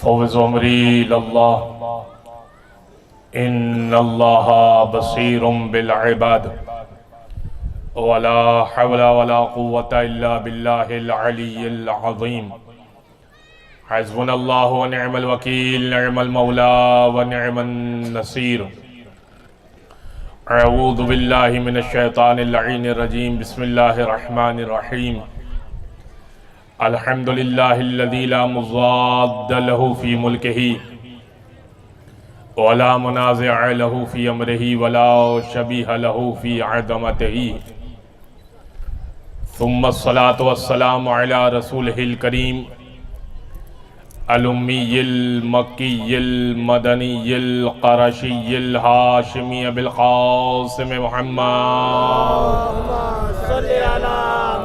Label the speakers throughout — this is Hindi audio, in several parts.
Speaker 1: फ़ौज़ अमरी लल्लाह इन्नल्लाह बसीरुम बिल इबाद वला हौला वला कुव्वता इल्ला बिल्लाहिल अलिय्यिल अज़ीम। हस्बुनल्लाहु व निअमल वकील, निअमल मौला व निअमन नसीर। अऊज़ु बिल्लाहि मिनश शैतानिर लईनिर रजीम। बिस्मिल्लाहिर रहमानिर रहीम। अल्हम्दुलिल्लाहिल्लज़ी ला मुज़ाद्द लहू फ़ी मुल्किही वला मुनाज़िअ लहू फ़ी अम्रिही वला शबीह लहू फ़ी अज़मतिही। सुम्मस्सलातु वस्सलामु अला रसूलिहिल करीम अल उम्मीयिल मक्कीयिल मदनीयिल क़ुरैशिय्यिल हाशिमी अबिल क़ासिम मुहम्मद
Speaker 2: सल्ली अला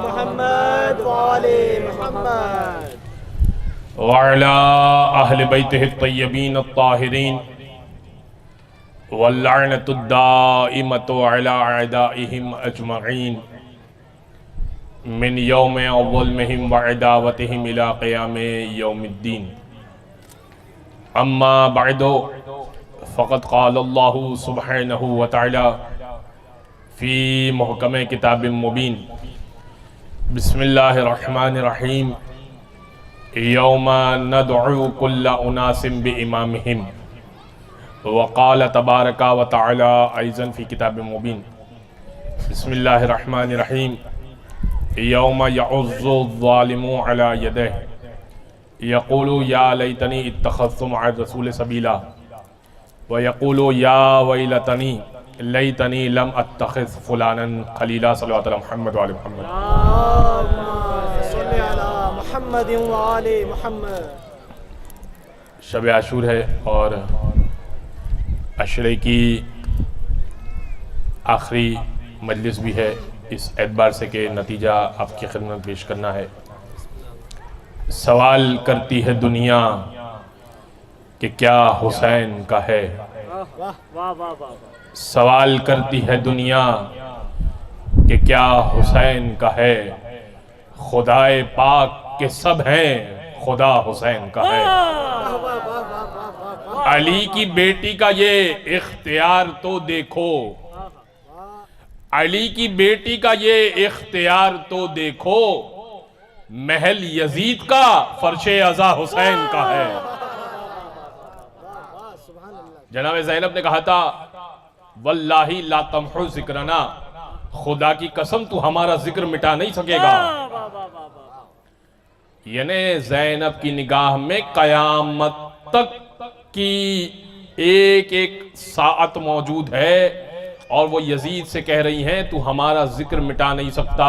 Speaker 2: मुहम्मद व आले मुहम्मद
Speaker 1: व अला अहलि बैतिहि तय्यबीन अत्ताहिरीन वल्लअनतु दाइमतु अला अअदाइहिम अजमईन मिन यौम अव्वलिहिम व अदावतिहिम इला क़ियाम यौमिद्दीन। अम्मा बअदु फ़क़द क़ाल अल्लाहु सुब्हानहु व तआला फ़ी मुहकम किताबिम मुबीन। बिस्मिल्लाहिर रहमानिर रहीम। यौमा नदअु कुल्ला उनासिम बिइमामिहिम व क़ाल तबारका व तआला अयज़न फ़ी किताबिम मुबीन। बिस्मिल्लाहिर रहमानिर रहीम। यौमा यअुज़्ज़ु ज़ालिमु अला यदैहि यक़ूलु या लैतनी इत्तख़ज़्तु मअर रसूल सबीला व यक़ूलु या वैलतनी लैतनी लम अत्तख़िज़ फ़ुलानन ख़लीला। सल्लल्लाहु अलैहि मुहम्मद व आले मुहम्मद।
Speaker 2: सल्ली अला मुहम्मद व आले मुहम्मद।
Speaker 1: शब आशूर है और अशरे की आखिरी मजलिस भी है। इस एतबार से के नतीजा आपकी खिदमत पेश करना है। सवाल करती है दुनिया कि क्या हुसैन का है।
Speaker 2: वाह वाह वाह वाह।
Speaker 1: सवाल करती है दुनिया कि क्या हुसैन का है। खुदाए पाक के सब हैं, खुदा हुसैन का है। अली की बेटी का ये इख्तियार तो देखो, अली की बेटी का ये इख्तियार तो देखो, महल यजीद का फर्शे अज़ा हुसैन का है। जनाब ज़ैनब ने कहा था वल्लाही ला तमहु ज़िक्रना, खुदा की कसम तू हमारा जिक्र मिटा नहीं सकेगा। यानी ज़ैनब की निगाह में कयामत तक की एक एक साअत मौजूद है और वो यजीद से कह रही हैं तू हमारा जिक्र मिटा नहीं सकता।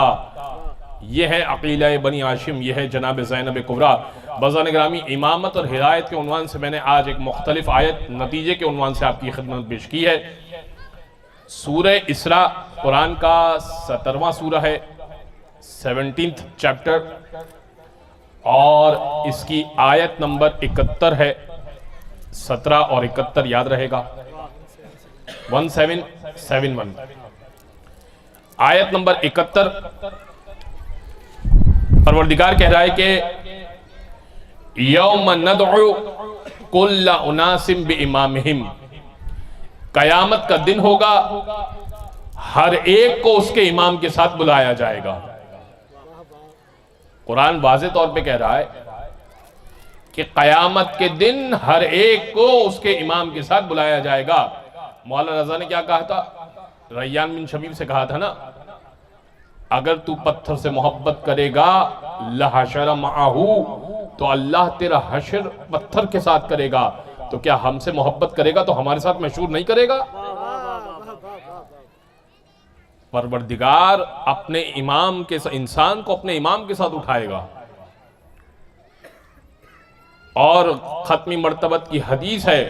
Speaker 1: यह है अकीला बनी हाशिम, यह है जनाब ज़ैनब कुबरा। बज़ान ग्रामी, इमामत और हिदायत के उन्वान से मैंने आज एक मुख्तलिफ आयत नतीजे के उन्वान से आपकी खिदमत पेश की है। सूरह इसरा कुरान का 17वां सूरा है, 17th चैप्टर, और इसकी आयत नंबर 71 है। 17 और 71 याद रहेगा, 1771। आयत नंबर 71, परवरदिगार कह रहा है कि यौम नदअु कुल्ला उनासिम बिइमामिहिम, कयामत का दिन होगा, हर एक को उसके इमाम के साथ बुलाया जाएगा। कुरान वाज़े तौर पे कह रहा है कि कयामत के दिन हर एक को उसके इमाम के साथ बुलाया जाएगा। मौलाना रज़ा ने क्या कहा था, रैयान बिन शबीब से कहा था ना, अगर तू पत्थर से मोहब्बत करेगा लहशर माहू, तो अल्लाह तेरा हशर पत्थर के साथ करेगा। तो क्या हमसे मोहब्बत करेगा तो हमारे साथ मशहूर नहीं करेगा? परवरदिगार अपने इमाम के इंसान को अपने इमाम के साथ उठाएगा। और खत्मी मर्तबत की हदीस है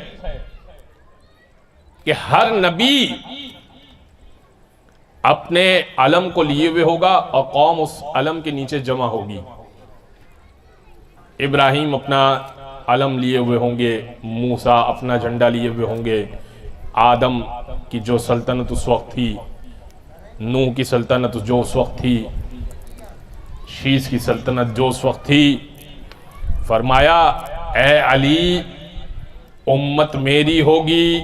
Speaker 1: कि हर नबी अपने अलम को लिए हुए होगा और कौम उस अलम के नीचे जमा होगी। इब्राहिम अपना अलम लिए हुए होंगे, मूसा अपना झंडा लिए हुए होंगे, आदम की जो सल्तनत उस वक्त थी, नूह की सल्तनत जो उस वक्त थी, शीश की सल्तनत जो उस वक्त थी, फरमाया ए अली, उम्मत मेरी होगी,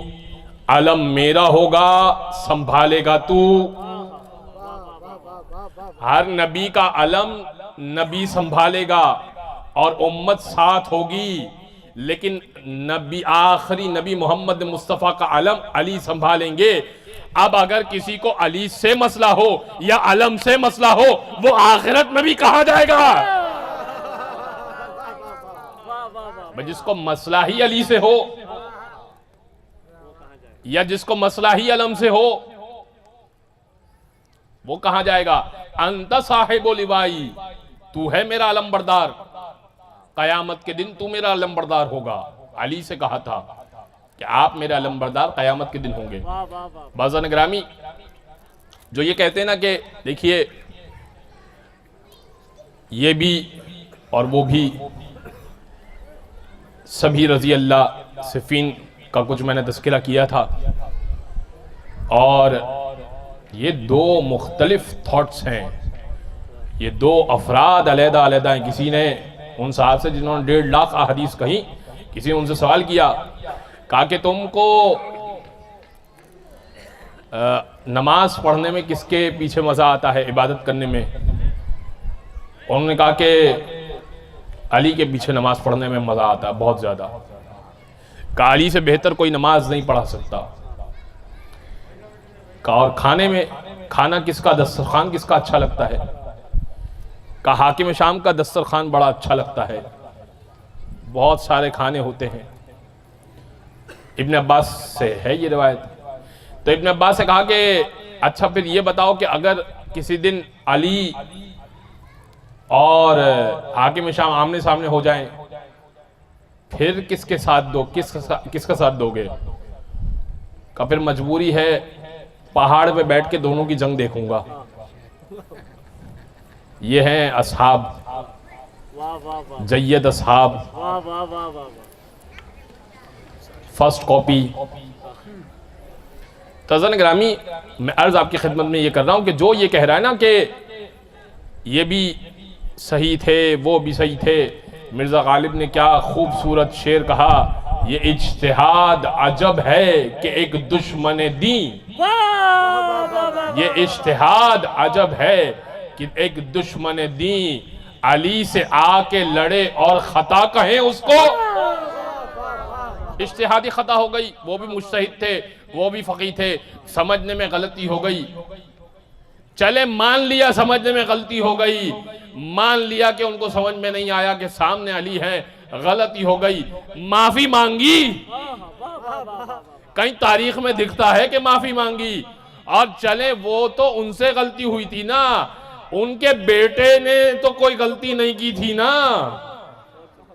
Speaker 1: अलम मेरा होगा, संभालेगा तू। हर नबी का अलम नबी संभालेगा और उम्मत साथ होगी, लेकिन नबी आखिरी नबी मोहम्मद मुस्तफ़ा का अलम अली संभालेंगे। अब अगर किसी को अली से मसला हो या अलम से मसला हो, वो आखिरत में भी कहां जाएगा? जिसको मसला ही अली से हो या जिसको मसला ही अलम से हो, वो कहां जाएगा? अंत साहिबो लिवाई, तू है मेरा अलम बरदार, कयामत के दिन तू मेरा अलम बरदार होगा। अली से कहा था कि आप मेरे अलम बरदार कयामत के दिन होंगे। बाज़ान ग्रामी, जो ये कहते हैं ना कि देखिए ये भी और वो भी, सभी रजी अल्लाह सिफीन का कुछ मैंने तज़किरा किया था, और ये दो मुख्तलिफ थॉट्स हैं, ये दो अफराद अलहदा अलहदा हैं। किसी ने उन साहब से जिन्होंने 1.5 लाख अहादीस कही, किसी ने उनसे सवाल किया, कहा कि तुमको नमाज पढ़ने में किसके पीछे मज़ा आता है, इबादत करने में? उन्होंने कहा कि अली के पीछे नमाज पढ़ने में मज़ा आता है बहुत ज़्यादा। कहा अली से बेहतर कोई नमाज नहीं पढ़ा सकता। कहा और खाने में, खाना किसका, दस्तरखान किसका अच्छा लगता है? कहा हाकिम शाम का दस्तरखान बड़ा अच्छा लगता है, बहुत सारे खाने होते हैं। इब्न अब्बास से है ये रिवायत। तो इब्न अब्बास से कहा कि अच्छा फिर ये बताओ कि अगर किसी दिन अली और हाकिम शाम आमने सामने हो जाएं, फिर किसके साथ दो, किसका साथ दोगे? का फिर मजबूरी है, पहाड़ पे बैठ के दोनों की जंग देखूंगा। ये हैं असहाब, जय्यद असहाब, फर्स्ट कॉपी। तज़न ग्रामी, मैं अर्ज आपकी खिदमत में ये कर रहा हूं कि जो ये कह रहा है ना कि ये भी सही थे वो भी सही थे, मिर्ज़ा गालिब ने क्या खूबसूरत शेर कहा, ये इज्तिहाद अजब है कि एक दुश्मन दीन, ये इज्तिहाद अजब है कि एक दुश्मन दीन अली से आके लड़े और खता कहें उसको। इज्तिहादी खता हो गई, वो भी मुज्तहिद थे, वो भी फकीह थे, समझने में गलती हो गई, चले मान लिया समझने में गलती हो गई, मान लिया कि उनको समझ में नहीं आया कि सामने अली है, गलती हो गई, माफी मांगी। कहीं तारीख में दिखता है कि माफी मांगी? और चले वो तो उनसे गलती हुई थी ना, उनके बेटे ने तो कोई गलती नहीं की थी ना,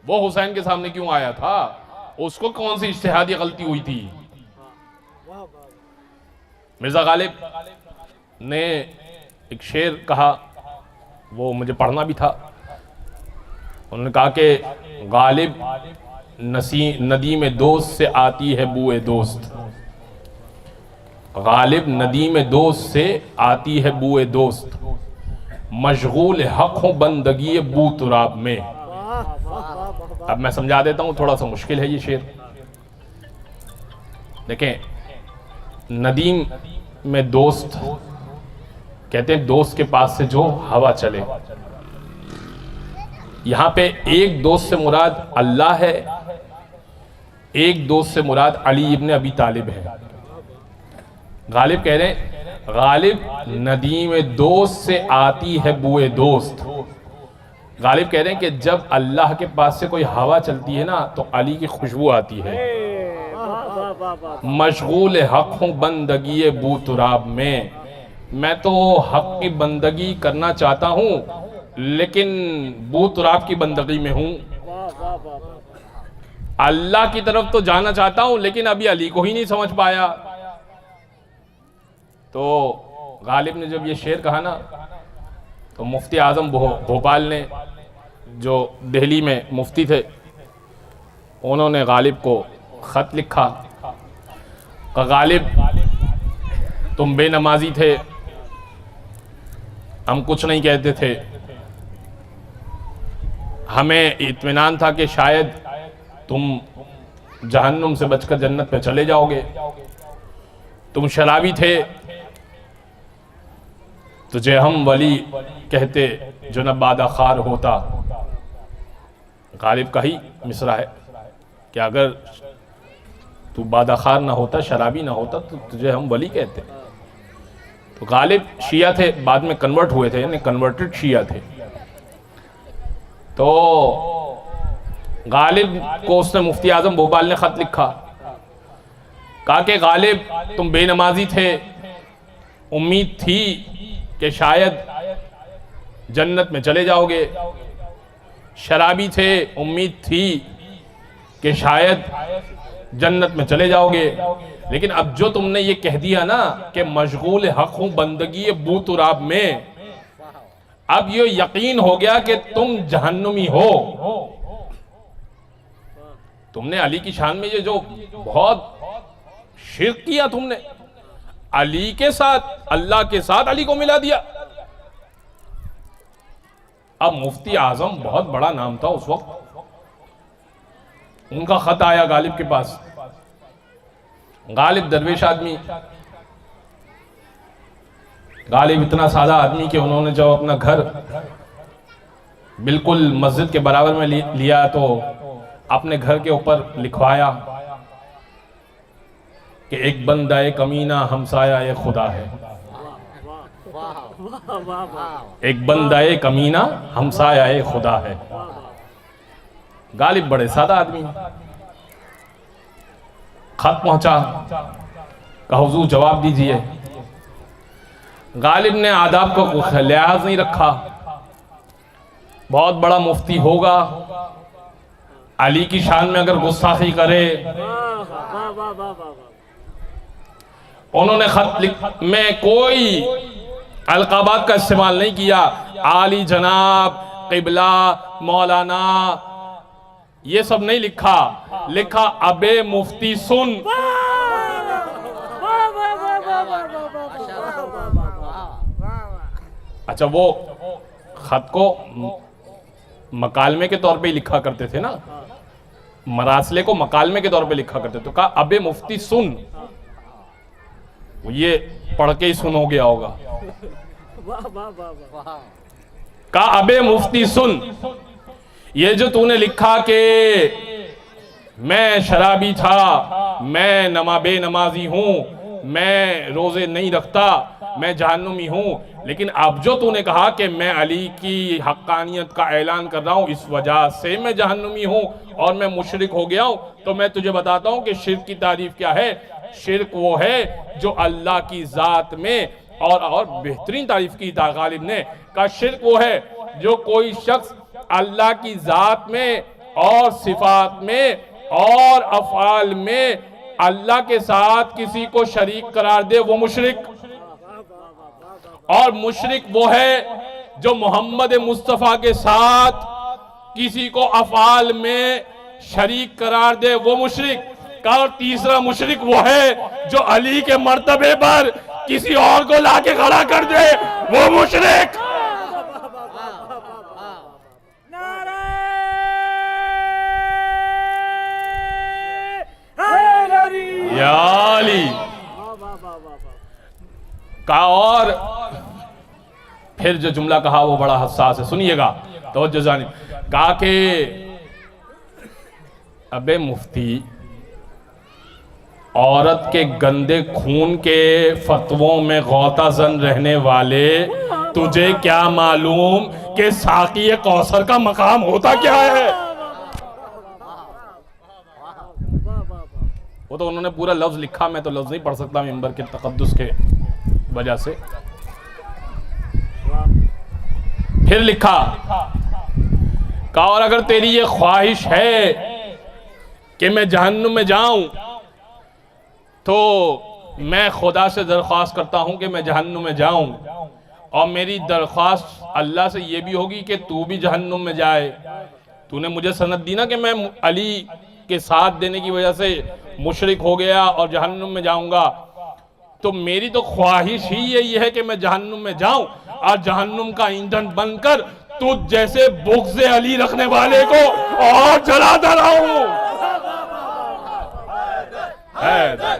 Speaker 1: वो हुसैन के सामने क्यों आया था? उसको कौन सी इज्तिहादी गलती हुई थी? मिर्जा गालिब ने एक शेर कहा, वो मुझे पढ़ना भी था। उन्होंने कहा कि गालिब नदी में दोस्त से आती है बुए दोस्त, गालिब नदी में दोस्त से आती है बुए दोस्त, मशगूल हक हो बंदगी बू तुराब में। अब मैं समझा देता हूं, थोड़ा सा मुश्किल है ये शेर। देखें, नदीम में दोस्त कहते हैं दोस्त के पास से जो हवा चले। यहां पे एक दोस्त से मुराद अल्लाह है, एक दोस्त से मुराद अली इब्न अबी तालिब है। गालिब कह रहे हैं गालिब नदी में दोस्त से आती है बुए दोस्त। गालिब कह रहे हैं कि जब अल्लाह के पास से कोई हवा चलती है ना तो अली की खुशबू आती है। मशगूल हक हूँ बंदगी बू तुराब में, मैं तो हक की बंदगी करना चाहता हूँ लेकिन बू तुराब की बंदगी में हूँ। अल्लाह की तरफ तो जाना चाहता हूँ लेकिन अभी अली को ही नहीं समझ पाया। तो गालिब ने जब ये शेर कहा ना तो मुफ्ती आजम भोपाल ने, जो दिल्ली में मुफ्ती थे, उन्होंने गालिब को ख़त लिखा। गालिब तुम बेनमाजी थे, हम कुछ नहीं कहते थे, हमें इत्मीनान था कि शायद तुम जहन्नुम से बचकर जन्नत पे चले जाओगे। तुम शराबी थे, तुझे हम वली कहते जो न बादाखार होता। गालिब का ही मिसरा है कि अगर तू बादाखार ना होता, शराबी ना होता, तो तुझे हम वली कहते। तो गालिब शिया थे, बाद में कन्वर्ट हुए थे, यानी कन्वर्टेड शिया थे। तो गालिब को उसने मुफ्ती आजम भोपाल ने खत लिखा, कहा कि गालिब तुम बेनमाजी थे, उम्मीद थी कि शायद जन्नत में चले जाओगे। शराबी थे, उम्मीद थी कि शायद जन्नत में चले जाओगे। लेकिन अब जो तुमने ये कह दिया ना कि मशगूल हक हूं बंदगी बूतुराब में, अब ये यकीन हो गया कि तुम जहन्नुमी हो। तुमने अली की शान में ये जो बहुत शिर्क किया, तुमने अली के साथ, अल्लाह के साथ अली को मिला दिया। अब मुफ्ती आजम बहुत बड़ा नाम था उस वक्त, उनका खत आया गालिब के पास। गालिब दरवेश आदमी, गालिब इतना सादा आदमी कि उन्होंने जब अपना घर बिल्कुल मस्जिद के बराबर में लिया तो अपने घर के ऊपर लिखवाया कि एक बंदा ए कमीना हमसाया ए खुदा है। एक बंदा ए कमीना हमसाया ए खुदा है। गालिब बड़े सादा आदमी, खत पहुंचा, कहा हुजूर जवाब दीजिए। गालिब ने आदाब का लिहाज नहीं रखा, बहुत बड़ा मुफ्ती होगा, अली की शान में अगर गुस्ताखी करे। उन्होंने खत में कोई अलकाबात का इस्तेमाल नहीं किया, आली जनाब, क़िबला, मौलाना, ये सब नहीं लिखा। लिखा अबे मुफ्ती सुन। अच्छा, वो खत को मकालमे के तौर पे ही लिखा करते थे ना, मरासले को मकालमे के तौर पे लिखा करते। तो कहा अबे मुफ्ती सुन, ये पढ़ के ही सुन हो गया होगा। कहा अबे मुफ्ती सुन, ये जो तूने लिखा कि मैं शराबी था, मैं बेनमाजी हूं, मैं रोजे नहीं रखता, मैं जहन्नुमी हूं, लेकिन अब जो तूने कहा कि मैं अली की हक्कानियत का ऐलान कर रहा हूं, इस वजह से मैं जहन्नुमी हूं और मैं मुशरिक हो गया हूं, तो मैं तुझे बताता हूं कि शिर्क की तारीफ क्या है। शिर्क वो है जो अल्लाह की जात में और बेहतरीन तारीफ की था गालिब ने। कहा शिर्क वो है जो कोई शख्स अल्लाह की जात में और सिफात में और अफआल में अल्लाह के साथ किसी को शरीक करार दे, वो मुशरिक। और मुशरिक वो है जो मोहम्मद मुस्तफ़ा के साथ किसी को अफआल में शरीक करार दे, वो मुशरिक। और तीसरा मुशरिक वो है जो अली के मर्तबे पर किसी और को लाके खड़ा कर दे, वो मुशरिक। या अली का। और फिर जो जुमला कहा वो बड़ा हसास है, सुनिएगा तवज्जो जानिब। कहा कि अबे मुफ्ती, औरत के गंदे खून के फतवों में गौताजन रहने वाले, तुझे क्या मालूम कि साक़ी कौसर का मकाम होता क्या है। वो तो उन्होंने पूरा लफ्ज लिखा, मैं तो लफ्ज नहीं पढ़ सकता मिंबर के तकद्दुस के वजह से। फिर लिखा कहा और अगर तेरी ये ख्वाहिश है कि मैं जहन्नुम में जाऊं, तो मैं खुदा से दरख्वास्त करता हूं कि मैं जहन्नुम में जाऊं, और मेरी दरख्वास्त अल्लाह से ये भी होगी कि तू भी जहन्नुम में जाए। तूने मुझे सनद दी ना कि मैं अली के साथ देने की वजह से मुशरिक हो गया और जहन्नुम में जाऊंगा, तो मेरी तो ख्वाहिश ही यही है कि मैं जहन्नुम में जाऊं और जहन्नुम का ईंधन बनकर तुझ जैसे बुग़्ज़ अली रखने वाले को और जलाता रहूं। हैदर।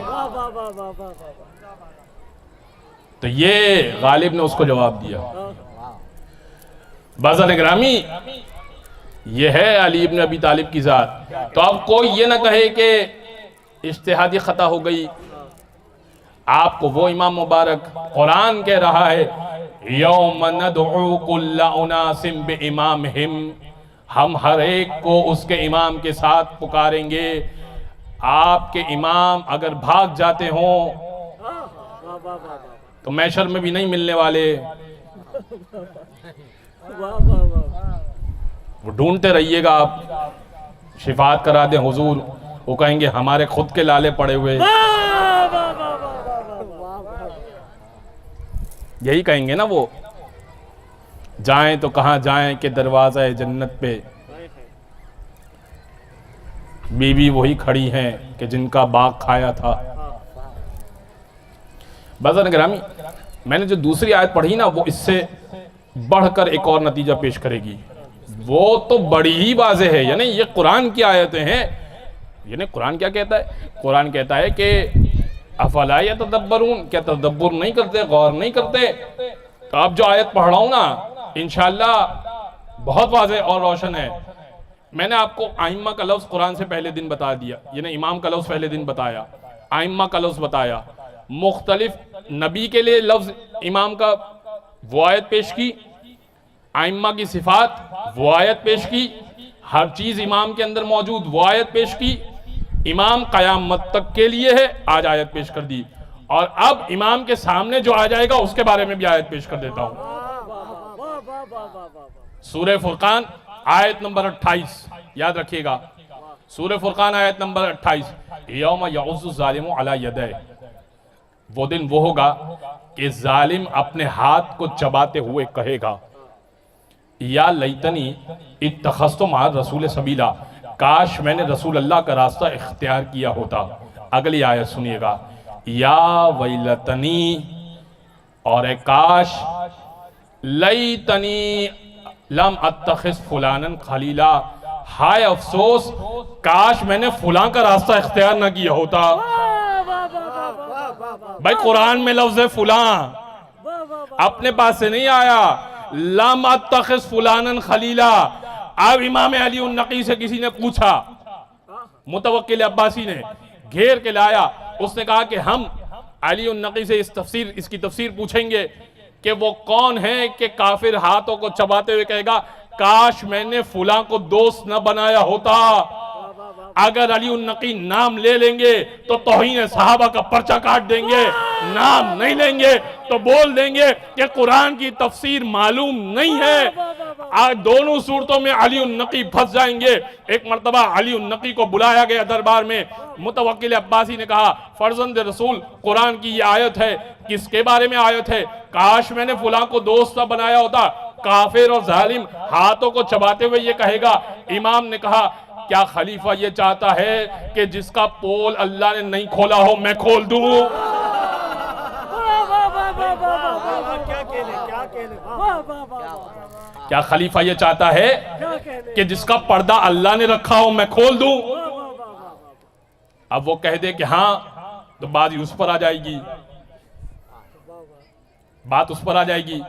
Speaker 2: वाह वाह वाह वाह वाह वाह।
Speaker 1: तो ये गालिब ने उसको जवाब दिया। बाज़ार ग्रामी, ये है अली इब्न अबी तालिब की जात। तो अब कोई ये ना कहे कि इज्तिहादी खता हो गई। आपको वो इमाम मुबारक कुरान कह रहा है, यौम नदउ कुल्ला उनासिम बिइमामिहिम, हम हर एक को उसके इमाम के साथ पुकारेंगे। आपके इमाम अगर भाग जाते हो
Speaker 2: वाह वाह वाह
Speaker 1: तो मैशर में भी नहीं मिलने वाले।
Speaker 2: वाह वाह वाह।
Speaker 1: वो ढूंढते रहिएगा, आप शिफात करा दें हुजूर, वो कहेंगे हमारे खुद के लाले पड़े हुए। यही कहेंगे ना वो, जाएं तो कहां जाएं कि दरवाजा है जन्नत पे, बीवी वही खड़ी हैं कि जिनका बाग खाया था। बाज़ार ग्रामी, मैंने जो दूसरी आयत पढ़ी ना, वो इससे बढ़कर एक और नतीजा पेश करेगी। वो तो बड़ी ही वाज़ेह है, यानी ये कुरान की आयतें हैं। यानी कुरान क्या कहता है? कुरान कहता है कि अफला यतदब्बरून, क्या तदब्बुर नहीं करते, गौर नहीं करते? तो अब जो आयत पढ़ रहा हूं ना, इंशाअल्लाह बहुत वाज़ेह और रोशन है। मैंने आपको आइम्मा का लफ्ज़ कुरान से पहले दिन बता दिया, यानी इमाम का लफ्ज़ पहले दिन बताया, आइम्मा का लफ्ज़ बताया, मुख्तलिफ नबी के लिए लफ्ज़ इमाम का वो आयत पेश की, आइम्मा की सिफात वो आयत पेश की, हर चीज़ इमाम के अंदर मौजूद वो आयत पेश की। इमाम क़यामत तक के लिए है, आज आयत पेश कर दी। और अब इमाम के सामने जो आ जाएगा उसके बारे में भी आयत पेश कर देता हूं। सूरह फुरकान आयत नंबर 28, याद रखिएगा, सूरह फुरकान आयत नंबर 28, यौम यउज़्ज़ु ज़ालिमु अला यदैहि, वो दिन वो होगा कि जालिम अपने हाथ को चबाते हुए कहेगा, या लैतनी इत्तखज़्तु मअ रसूल सबीला, काश मैंने रसूल अल्लाह का रास्ता इख्तियार किया होता। अगली आयत सुनिएगा, या वैलतनी, और ए काश, लैतनी लम अत्तखिज़ फुलानन खलीला, हाय अफसोस, काश मैंने फुलां का रास्ता इख्तियार ना किया होता। भाई कुरान में लफ्ज़ है फुलां, अपने पास से नहीं आया। लम अत्तखिज़ फुलानन खलीला। अब इमाम अली उन नकी से किसी ने पूछा, मुतवक्किल अब्बासी ने घेर के लाया, उसने कहा कि हम अली उन नकी से इसकी तफसीर पूछेंगे कि वो कौन है कि काफिर हाथों को चबाते हुए कहेगा, काश मैंने फुला को दोस्त न बनाया होता। अगर अली उन नकी नाम ले लेंगे तो तौहीन सहाबा का पर्चा काट देंगे, नाम नहीं लेंगे तो बोल देंगे कि कुरान की तफसीर मालूम नहीं है। आज दोनों सूरतों में अली उन नकी फंस जाएंगे। एक मर्तबा अली उन नकी को बुलाया गया दरबार में, मुतवक्किल अब्बासी ने कहा, फर्जंद रसूल, कुरान की ये आयत है, किसके बारे में आयत है? काश मैंने फुला को दोस्त न बनाया होता। काफिर और जालिम हाथों को चबाते हुए ये कहेगा। इमाम ने कहा, क्या खलीफा ये चाहता है कि जिसका पोल अल्लाह ने नहीं खोला हो मैं खोल दूं? क्या खलीफा ये चाहता है कि जिसका पर्दा अल्लाह ने रखा हो मैं खोल दूं? अब वो कह दे कि हाँ, तो बात उस पर आ जाएगी, बात उस पर आ जाएगी।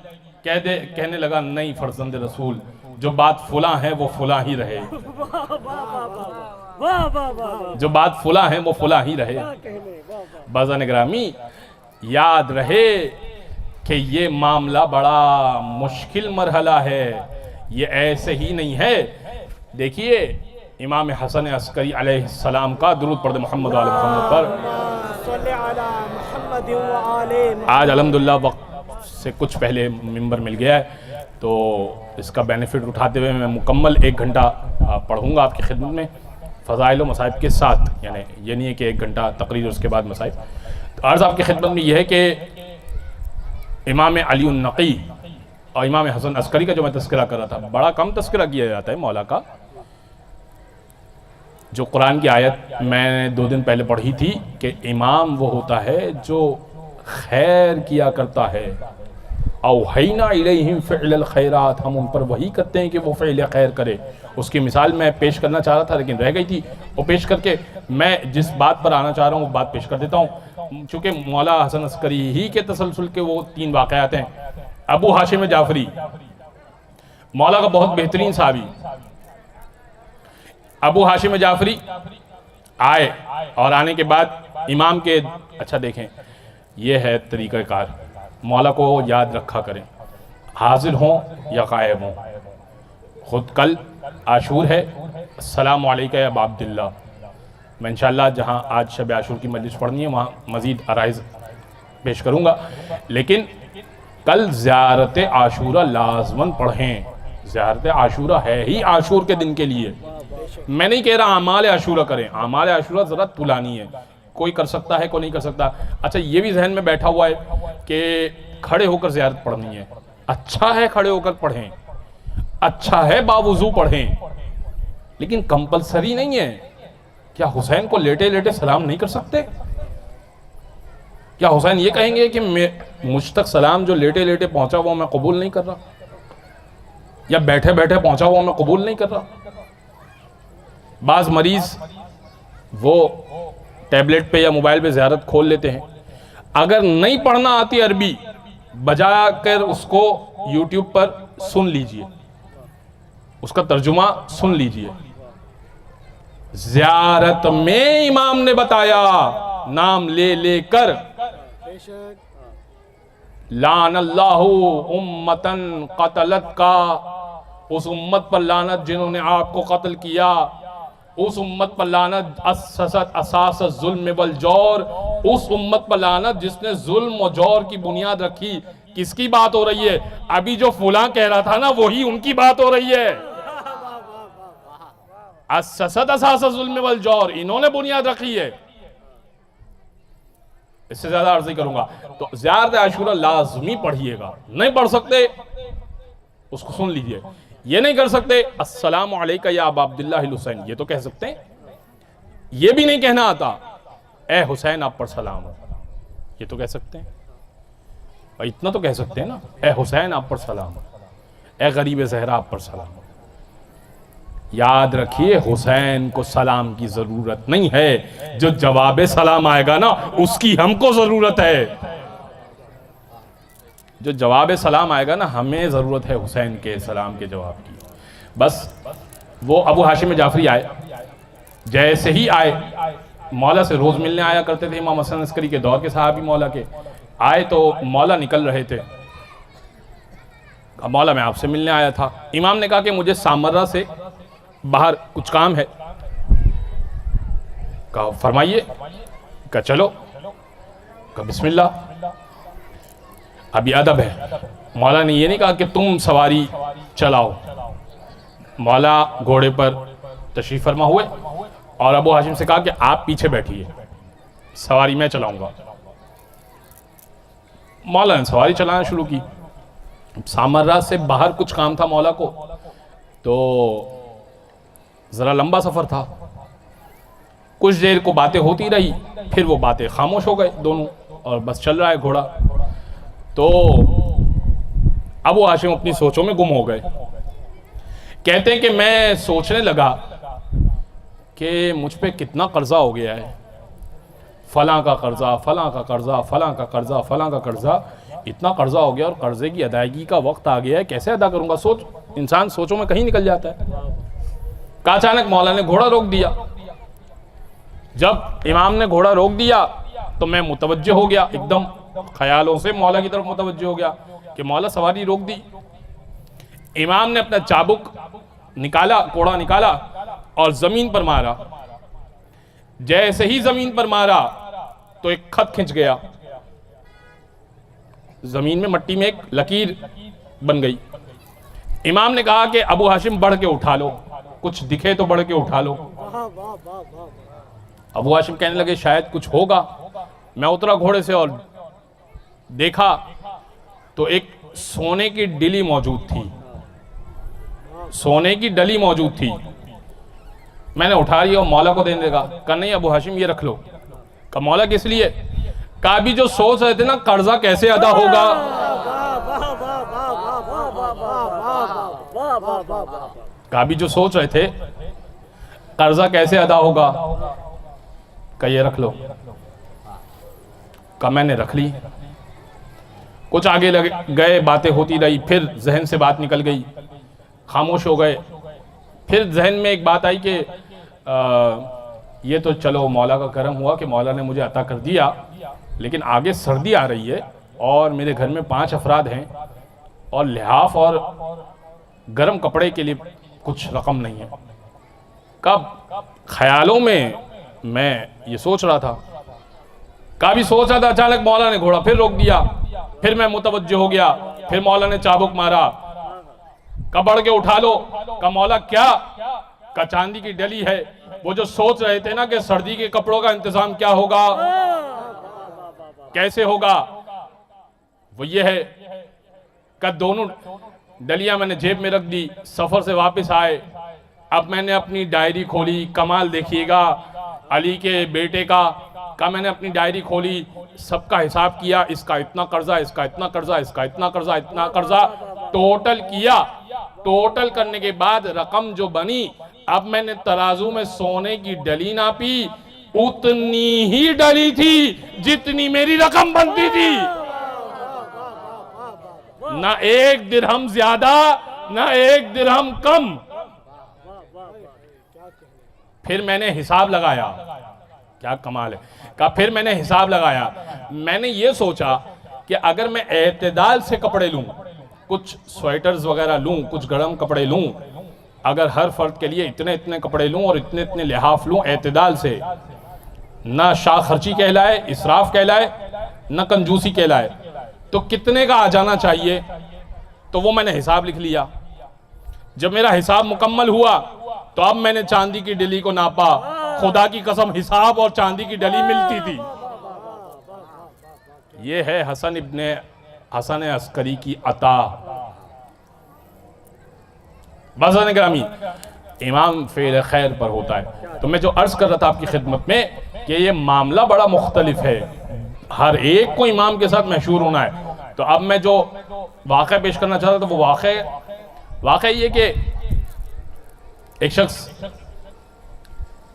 Speaker 1: कहने लगा, नहीं फर्जंद रसूल, जो बात फुला है वो फुला ही रहे, जो बात फुला है वो फुला ही रहे। बाज़ान ग्रामी, याद रहे कि ये मामला बड़ा मुश्किल मरहला है, ये ऐसे ही नहीं है। देखिए, इमाम हसन अस्करी अलैहिस्सलाम का दुरूद पढ़ दे मोहम्मद वाले मोहम्मद पर। आज अल्हम्दुलिल्लाह वक्त से कुछ पहले मिंबर मिल गया है, तो इसका बेनिफिट उठाते हुए मैं मुकम्मल 1 घंटा पढ़ूंगा आपकी खिदमत में, फ़ज़ाइल व मसाइब के साथ। यानी ये नहीं है कि 1 घंटा तकरीर उसके बाद मसाइब। तो अर्ज़ आपकी खिदमत में यह है कि इमाम अली उन नकी और इमाम हसन अस्करी का जो मैं तस्करा कर रहा था, बड़ा कम तस्करा किया जाता है मौला का। जो कुरान की आयत मैंने 2 दिन पहले पढ़ी थी कि इमाम वो होता है जो खैर किया करता है औहैना इलैहिम फ़िअल खैरात, हम उन पर वही करते हैं कि वो फ़िअल खैर करे। उसकी मिसाल मैं पेश करना चाह रहा था लेकिन रह गई थी, वो पेश करके मैं जिस बात पर आना चाह रहा हूँ वो बात पेश कर देता हूँ। चूँकि मौला हसन अस्करी ही के तसलसल के वो 3 वाक़यात हैं। अबू हाशिम जाफरी मौला का बहुत बेहतरीन साहबी, अबू हाशिम जाफरी आए और आने के बाद इमाम के, अच्छा देखें ये है तरीक़ाकार, मौला को याद रखा करें, हाजिर हों या गायब हों। ख़ुद कल आशूर है, अस्सलामु अलैका या अबा अब्दुल्लाह। मैं इंशाअल्लाह जहाँ आज शब आशूर की मजलिस पढ़नी है वहाँ मज़ीद अराइज़ पेश करूँगा, लेकिन कल ज़ियारत आशूरा लाज़मन पढ़ें। ज़ियारत आशूरा है ही आशूर के दिन के लिए। मैं नहीं कह रहा अमाल आशूरा करें, अमाल आशूरा ज़रा तुलानी है, कोई कर सकता है कोई नहीं कर सकता। अच्छा ये भी जहन में बैठा हुआ है कि खड़े होकर ज़ियारत पढ़नी है, अच्छा है खड़े होकर पढ़ें, अच्छा है बावुज़ू पढ़ें, लेकिन कंपलसरी नहीं है। क्या हुसैन को लेटे लेटे सलाम नहीं कर सकते? क्या हुसैन ये कहेंगे कि मुझ तक सलाम जो लेटे लेटे पहुंचा हुआ मैं कबूल नहीं कर रहा, या बैठे बैठे पहुंचा हुआ मैं कबूल नहीं कर रहा? बाज़ मरीज वो टैबलेट पे या मोबाइल पे ज़ियारत खोल लेते हैं, अगर नहीं पढ़ना आती अरबी बजा कर उसको यूट्यूब पर सुन लीजिए, उसका तर्जुमा सुन लीजिए। ज़ियारत में इमाम ने बताया नाम ले लेकर, लानल्लाहु उम्मतन क़तलत का, उस उम्मत पर लानत जिन्होंने आपको कत्ल किया, उस उम्मत पर लानत अस्ससत असास जुल्म वल जौर, उस उम्मत पर लानत जिसने जुल्म और जौर की बुनियाद रखी। किसकी बात हो रही है? अभी जो फुला कह रहा था ना वही उनकी बात हो रही है। अस्ससत असास जुल्म वल जौर, इन्होंने बुनियाद रखी है। इससे ज्यादा अर्ज नहीं करूंगा। तो ज़ियारत आशूरा लाज़मी पढ़िएगा, नहीं पढ़ सकते उसको सुन लीजिए। ये नहीं कर सकते अस्सलामु अलैका या अबा अब्दुल्लाह हुसैन, ये तो कह सकते हैं। ये भी नहीं कहना आता ए हुसैन आप पर सलाम हो, ये तो कह सकते हैं। और इतना तो कह सकते हैं ना, ए हुसैन आप पर सलाम हो, ए गरीब ज़हरा आप पर सलाम हो। याद रखिए हुसैन को सलाम की जरूरत नहीं है, जो जवाब सलाम आएगा ना उसकी हमको जरूरत है। जो जवाब सलाम आएगा ना हमें ज़रूरत है हुसैन के सलाम के जवाब की। बस वो अबू हाशिम जाफरी आए, जैसे ही आए मौला से रोज़ मिलने आया करते थे, इमाम हसन अस्करी के दौर के साहबी मौला के आए तो मौला निकल रहे थे। मौला मैं आपसे मिलने आया था। इमाम ने कहा कि मुझे सामर्रा से बाहर कुछ काम है। कहा फरमाइए। कहा चलो। कहा बिस्मिल्लाह। अभी अदब है। मौला ने ये नहीं कहा कि तुम सवारी चलाओ। मौला घोड़े पर तशरीफ फरमा हुए और अबू हाशिम से कहा कि आप पीछे बैठिए, सवारी मैं चलाऊंगा। मौला ने सवारी चलाना शुरू की। सामर्रा से बाहर कुछ काम था मौला को, तो ज़रा लंबा सफ़र था। कुछ देर को बातें होती रही, फिर वो बातें खामोश हो गए दोनों और बस चल रहा है घोड़ा। तो अबू हाशिम अपनी सोचों में गुम हो गए। कहते हैं कि मैं सोचने लगा कि मुझ पे कितना कर्जा हो गया है, फलां का कर्जा, फलां का कर्जा, फलां का कर्जा, फलां का कर्जा, इतना कर्जा हो गया और कर्जे की अदायगी का वक्त आ गया है, कैसे अदा करूंगा। इंसान सोचों में कहीं निकल जाता है। का अचानक मौला ने घोड़ा रोक दिया। जब इमाम ने घोड़ा रोक दिया तो मैं मुतवज्जो हो गया, एकदम ख्यालों से मौला की तरफ मुतवज्जो हो गया कि मौला सवारी रोक दी। इमाम ने अपना चाबुक निकाला, कोड़ा निकाला और जमीन पर मारा। जैसे ही जमीन पर मारा तो एक खत खिंच गया, जमीन में मट्टी में एक लकीर बन गई। इमाम ने कहा कि अबू हाशिम बढ़ के उठा लो, कुछ दिखे तो बढ़ के उठा लो। अबू हाशिम कहने लगे शायद कुछ होगा। मैं उतरा घोड़े से और देखा तो एक सोने की डिली मौजूद थी, सोने की डली मौजूद थी। मैंने उठा लिया और मौला को देने लगा। कहा नहीं अबू हाशिम ये रख लो। कहा मौला किस लिए? कहा भी जो सोच रहे थे ना कर्जा कैसे अदा होगा,
Speaker 2: वाह वाह वाह वाह।
Speaker 1: कहा अभी जो सोच रहे थे कर्जा कैसे अदा होगा, का ये रख लो। का मैंने रख ली। कुछ आगे गए, बातें होती रही, फिर जहन से बात निकल गई, खामोश हो गए। फिर जहन में एक बात आई कि ये तो चलो मौला का करम हुआ कि मौला ने मुझे अता कर दिया, लेकिन आगे सर्दी आ रही है और मेरे घर में 5 अफराद हैं और लिहाफ और गर्म कपड़े के लिए कुछ रकम नहीं है। कब ख्यालों में मैं ये सोच रहा था, काफी सोच रहा था, अचानक मौला ने घोड़ा फिर रोक दिया। फिर मैं मुतवज्जो हो गया, फिर मौला ने चाबुक मारा। कबड़ के उठा लो। का मौला क्या? का चांदी की डली है। वो जो सोच रहे थे ना कि सर्दी के कपड़ों का इंतजाम क्या होगा, कैसे होगा, वो ये है का दोनों डलियां मैंने जेब में रख दी। सफर से वापस आए, अब मैंने अपनी डायरी खोली। कमाल देखिएगा अली के बेटे का मैंने अपनी डायरी खोली, सबका हिसाब किया, इसका इतना कर्जा, इसका इतना कर्जा, इसका इतना कर्जा, इतना कर्जा, टोटल किया। टोटल करने के बाद रकम जो बनी, अब मैंने तराजू में सोने की डली नापी, उतनी ही डली थी जितनी मेरी रकम बनती थी। ना 1 दिरहम ज्यादा, ना 1 दिरहम कम। फिर मैंने हिसाब लगाया, क्या कमाल है। का फिर मैंने हिसाब लगाया, मैंने ये सोचा कि अगर मैं एतदाल से कपड़े लूं, कुछ स्वेटर्स वगैरह लूं, कुछ गर्म कपड़े लूं, अगर हर फर्द के लिए इतने इतने कपड़े लूं और इतने इतने लिहाफ लूं एतदाल से, ना शाह खर्ची कहलाए, इसराफ कहलाए, ना कंजूसी कहलाए, तो कितने का आ जाना चाहिए। तो वो मैंने हिसाब लिख लिया। जब मेरा हिसाब मुकम्मल हुआ तो अब मैंने चांदी की डली को नापा। खुदा की कसम हिसाब और चांदी की डली मिलती थी। ये है हसन अस्करी की अता। बज़न ग्रामी इमाम फेल खैर पर होता है। तो मैं जो अर्ज कर रहा था आपकी खिदमत में कि ये मामला बड़ा मुख्तलिफ है, हर एक को इमाम के साथ मशहूर होना है। तो अब मैं जो वाक़या पेश करना चाहता था वो वाक़या ये कि एक शख्स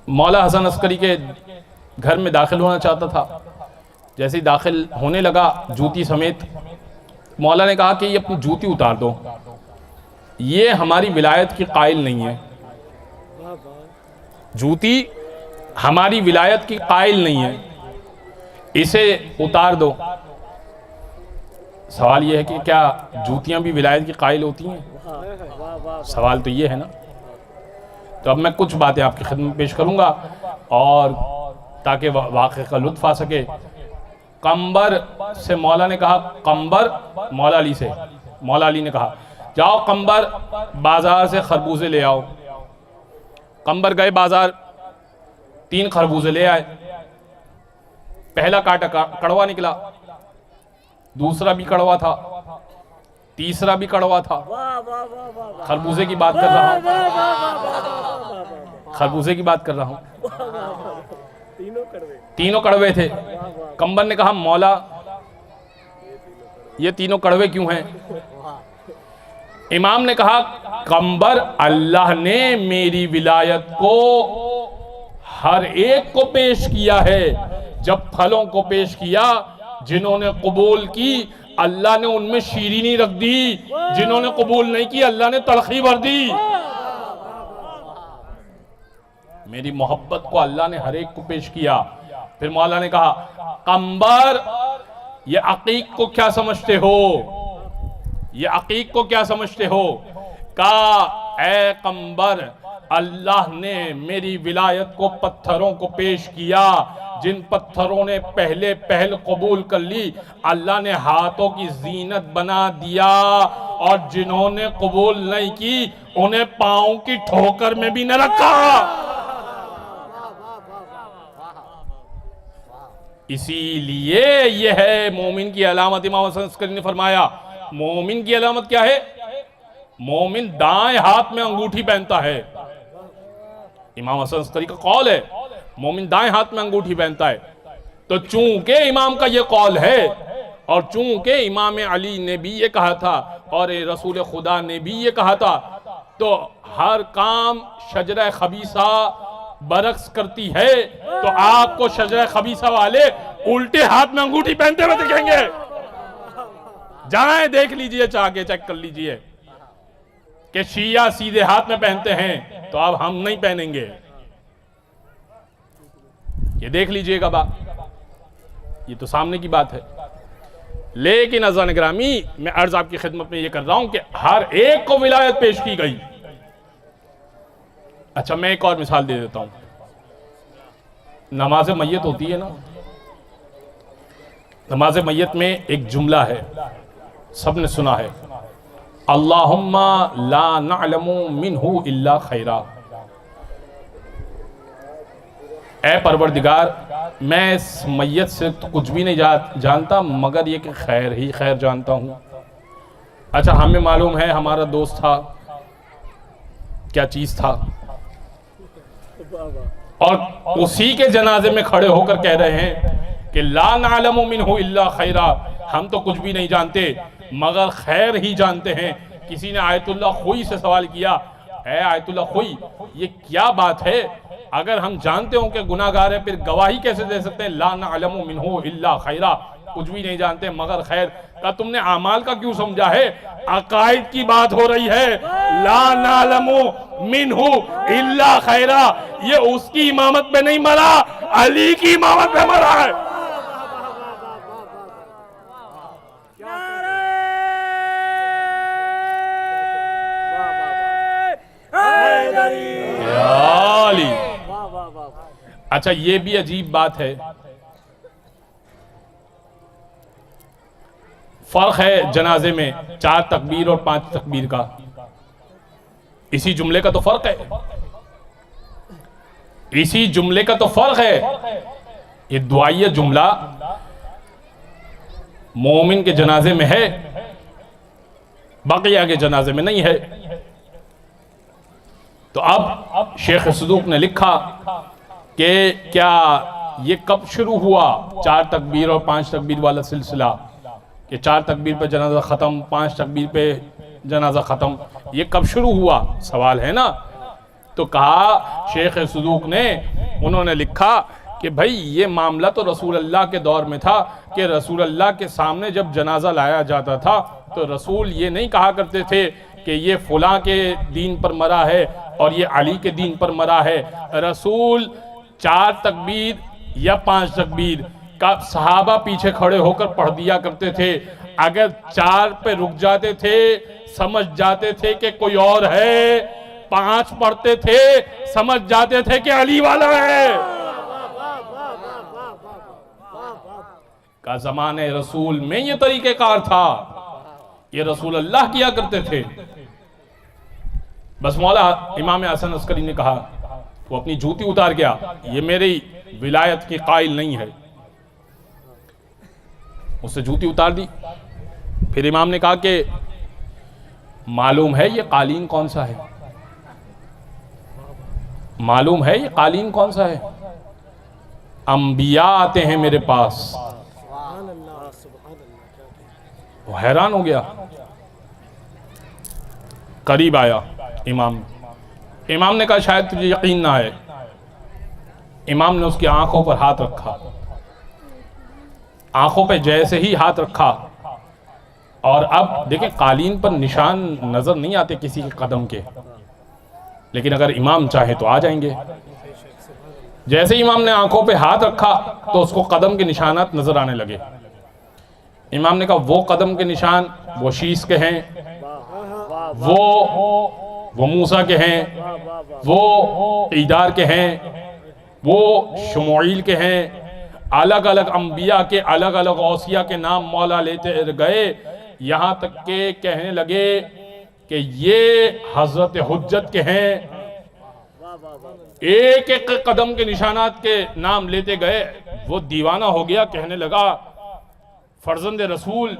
Speaker 1: मौला हसन अस्करी के घर में दाखिल होना चाहता था। जैसे ही दाखिल होने लगा जूती समेत, मौला ने कहा कि ये अपनी जूती उतार दो, ये हमारी विलायत की कायल नहीं है। जूती हमारी विलायत की कायल नहीं है, इसे उतार दो। सवाल ये है कि क्या जूतियां भी विलायत की कायल होती हैं? सवाल तो ये है ना। तो अब मैं कुछ बातें आपकी खिदमत में पेश करूंगा और ताकि वाक़े का लुत्फ आ सके। कंबर से मौला ने कहा, कंबर मौला अली से, मौला अली ने कहा जाओ कंबर बाजार से खरबूजे ले आओ। कंबर गए बाजार, 3 खरबूजे ले आए। पहला काटा कड़वा निकला, दूसरा भी कड़वा था, तीसरा भी कड़वा था। खरबूजे की बात कर रहा हूं, खरबूजे की बात कर रहा हूं। तीनों कड़वे थे। कंबर ने कहा मौला ये तीनों कड़वे क्यों हैं? इमाम ने कहा कंबर अल्लाह ने मेरी विलायत को हर एक को पेश किया है। जब फलों को पेश किया, जिन्होंने कबूल की अल्लाह ने उनमें शीरीनी रख दी, जिन्होंने कबूल नहीं की अल्लाह ने तलखी भर दी। मेरी मोहब्बत को अल्लाह ने हर एक को पेश किया। फिर मौला ने कहा कंबर ये अकीक को क्या समझते हो? ये अकीक को क्या समझते हो? का ए कंबर अल्लाह ने मेरी विलायत को पत्थरों को पेश किया, जिन पत्थरों ने पहले पहल कबूल कर ली अल्लाह ने हाथों की जीनत बना दिया, और जिन्होंने कबूल नहीं की उन्हें पांव की ठोकर में भी न रखा। इसीलिए यह है मोमिन की अलामत। इमाम हसन अस्करी ने फरमाया मोमिन की अलामत क्या है? मोमिन दाएं हाथ में अंगूठी पहनता है। इमाम हसन अस्करी का कौल है मोमिन दाएं हाथ में अंगूठी पहनता है। तो चूंकि इमाम का यह कौल है और चूंकि इमाम अली ने भी ये कहा था और रसूल खुदा ने भी ये कहा था, तो हर काम शजरा खबीसा बरक्स करती है, तो आपको शजरा खबीसा वाले उल्टे हाथ में अंगूठी पहनते हुए दिखेंगे। जाएं देख लीजिए, चाह के चेक कर लीजिए कि शिया सीधे हाथ में पहनते हैं, तो अब हम नहीं पहनेंगे। ये देख लीजिएगा बात, ये तो सामने की बात है। लेकिन अज़ान ग्रामी, मैं अर्ज आपकी खिदमत में ये कर रहा हूं कि हर एक को विलायत पेश की गई। अच्छा, मैं एक और मिसाल दे देता हूं। नमाज मैयत होती है ना, नमाज मैयत में एक जुमला है, सबने सुना है, अल्लाहुम्मा ला नअलमु मिन्हु इल्ला खैरा। ऐ परवरदिगार, मैं इस मैयत से तो कुछ भी नहीं जानता मगर ये कि खैर ही खैर जानता हूं। अच्छा, हमें मालूम है हमारा दोस्त था, क्या चीज था, और उसी के जनाजे में खड़े होकर कह रहे हैं कि ला नअलमु मिन्हु इल्ला खैरा, हम तो कुछ भी नहीं जानते मगर खैर ही जानते हैं। किसी ने आयतुल्लाह खुई से सवाल किया, ऐ आयतुल्लाह खुई, ये क्या बात है, अगर हम जानते हो कि गुनाहगार है फिर गवाही कैसे दे सकते हैं, ला नअलमु मिन्हु इल्ला खैरा, कुछ भी नहीं जानते मगर खैर। का तुमने अमाल का क्यों समझा है, अकायद की बात हो रही है। ला नअलमु मिन्हु इल्ला खैरा, ये उसकी इमामत पे नहीं मरा, अली की इमामत पे मरा है। अच्छा, ये भी अजीब बात है, फर्क है जनाजे में 4 तकबीर और 5 तकबीर का। इसी जुमले का तो फर्क है, इसी जुमले का तो फर्क है। ये दुआइया जुमला मोमिन के जनाजे में है, बाकिया के जनाजे में नहीं है। तो अब शेख सदूक ने लिखा कि क्या ये कब शुरू हुआ 4 तकबीर और 5 तकबीर वाला सिलसिला, कि 4 तकबीर पे जनाजा ख़त्म, 5 तकबीर पे जनाजा ख़त्म, ये कब शुरू हुआ, सवाल है ना। तो कहा शेख सदूक ने, उन्होंने लिखा कि भाई ये मामला तो रसूल अल्लाह के दौर में था कि रसूल अल्लाह के सामने जब जनाजा लाया जाता था तो रसूल ये नहीं कहा करते थे कि ये फुला के दीन पर मरा है और ये अली के दीन पर मरा है। रसूल 4 तकबीर या 5 तकबीर का सहाबा पीछे खड़े होकर पढ़ दिया करते थे। अगर 4 पे रुक जाते थे, समझ जाते थे कि कोई और है, 5 पढ़ते थे, समझ जाते थे कि अली वाला है। का ज़माने रसूल में ये तरीक़ेकार था, ये रसूल अल्लाह किया करते थे। बस मौला इमाम हसन अस्करी ने कहा, वो अपनी जूती उतार गया, ये मेरी विलायत की कायल नहीं है, उससे जूती उतार दी। फिर इमाम ने कहा कि मालूम है ये कालीन कौन सा है, मालूम है ये कालीन कौन सा है, अंबिया आते हैं मेरे पास। वो हैरान हो गया, करीब आया इमाम, इमाम ने कहा शायद तुझे यकीन ना आए। इमाम ने उसकी आंखों पर हाथ रखा, आंखों पे जैसे ही हाथ रखा, और अब देखें कालीन पर निशान नजर नहीं आते किसी के कदम के, लेकिन अगर इमाम चाहे तो आ जाएंगे। जैसे इमाम ने आंखों पे हाथ रखा तो उसको कदम के निशानात नजर आने लगे। इमाम ने कहा वो कदम के निशान वो शीश के हैं, वो मूसा के हैं, वो ईदार के हैं, वो शमुईल के हैं। अलग अलग अंबिया के अलग अलग औसिया के नाम मौला लेते गए, यहाँ तक के कहने लगे कि ये हजरत हुज्जत के हैं। एक एक कदम के निशानात के नाम लेते गए। वो दीवाना हो गया, कहने लगा फर्जंद रसूल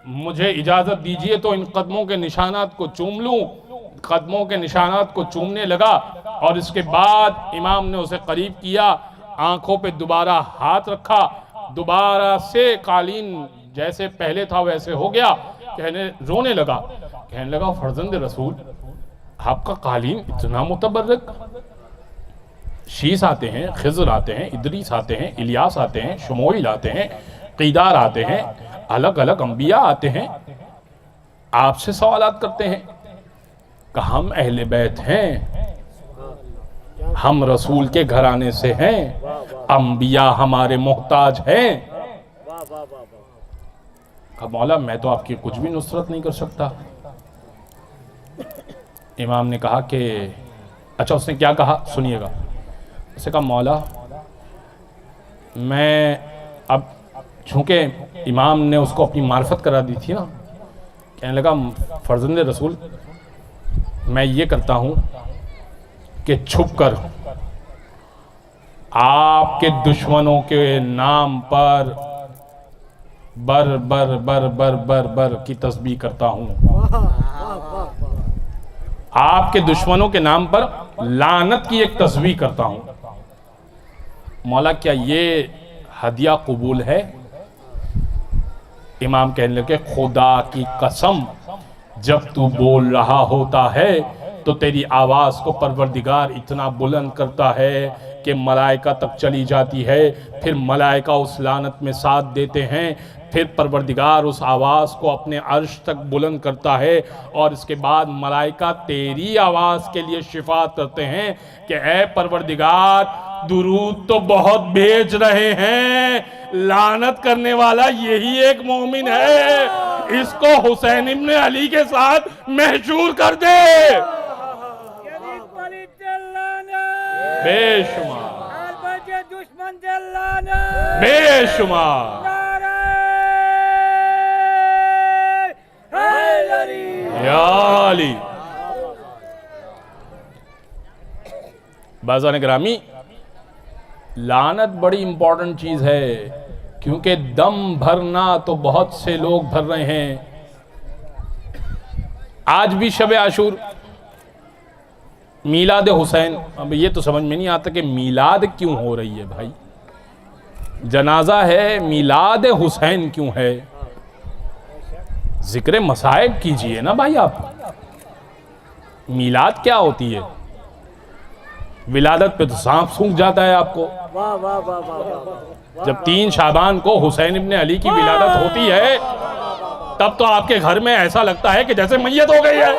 Speaker 1: मुझे इजाजत दीजिए तो इन कदमों के निशानात को चूम लूं। कदमों के निशानात को चूमने लगा और इसके बाद इमाम ने उसे करीब किया, आंखों पे दोबारा हाथ रखा, दोबारा से कालीन जैसे पहले था वैसे हो गया। रोने लगा, कहने लगा फर्जंद रसूल आपका कालीन इतना मुतबर्रक। शीस आते हैं, खिज़र आते हैं, इदरीस आते हैं, इलियास आते हैं, शुमोइल आते हैं, क़ीदार आते हैं, अलग अलग अंबिया आते हैं, आपसे सवालात करते हैं कि हम अहले बैत हैं, हम रसूल के घराने से हैं, अंबिया हमारे मोहताज हैं। कहा मौला मैं तो आपकी कुछ भी नुसरत नहीं कर सकता। इमाम ने कहा कि अच्छा, उसने क्या कहा सुनिएगा। उसने कहा मौला मैं अब, चूँकि इमाम ने उसको अपनी मार्फत करा दी थी ना, कहने लगा फर्जंद रसूल मैं ये करता हूँ कि छुप कर आपके दुश्मनों के नाम पर बर बर बर बर बर बर की तस्बीह करता हूँ, आपके दुश्मनों के नाम पर लानत की एक तस्बीह करता हूँ। मौला क्या ये हदिया कबूल है? इमाम कहने लगे खुदा की कसम, जब तू बोल रहा होता है तो तेरी आवाज़ को परवरदिगार इतना बुलंद करता है कि मलाइका तक चली जाती है, फिर मलाइका उस लानत में साथ देते हैं, फिर परवरदिगार उस आवाज़ को अपने अर्श तक बुलंद करता है, और इसके बाद मलाइका तेरी आवाज़ के लिए शिफात करते हैं कि ए परवरदिगार दुरूद तो बहुत भेज रहे हैं, लानत करने वाला यही एक मोमिन है, इसको हुसैन इब्न अली के साथ महशूर कर दे। बेशुमार
Speaker 2: दुश्मन जल्लाना,
Speaker 1: बेशुमार या अली। बाज़ान गिरामी, लानत बड़ी इंपॉर्टेंट चीज है, क्योंकि दम भरना तो बहुत से लोग भर रहे हैं। आज भी शब आशूर, मीलाद हुसैन, अब ये तो समझ में नहीं आता कि मीलाद क्यों हो रही है भाई, जनाजा है, मीलाद हुसैन क्यों है? जिक्र मसाइब कीजिए ना भाई आप। मीलाद क्या होती है? विलादत पे तो सांप सूंघ जाता है आपको।
Speaker 2: वाह वाह वाह वाह।
Speaker 1: जब 3 शाबान को हुसैन इब्न अली की विलादत होती है, तब तो आपके घर में ऐसा लगता है कि जैसे मैयत हो गई है।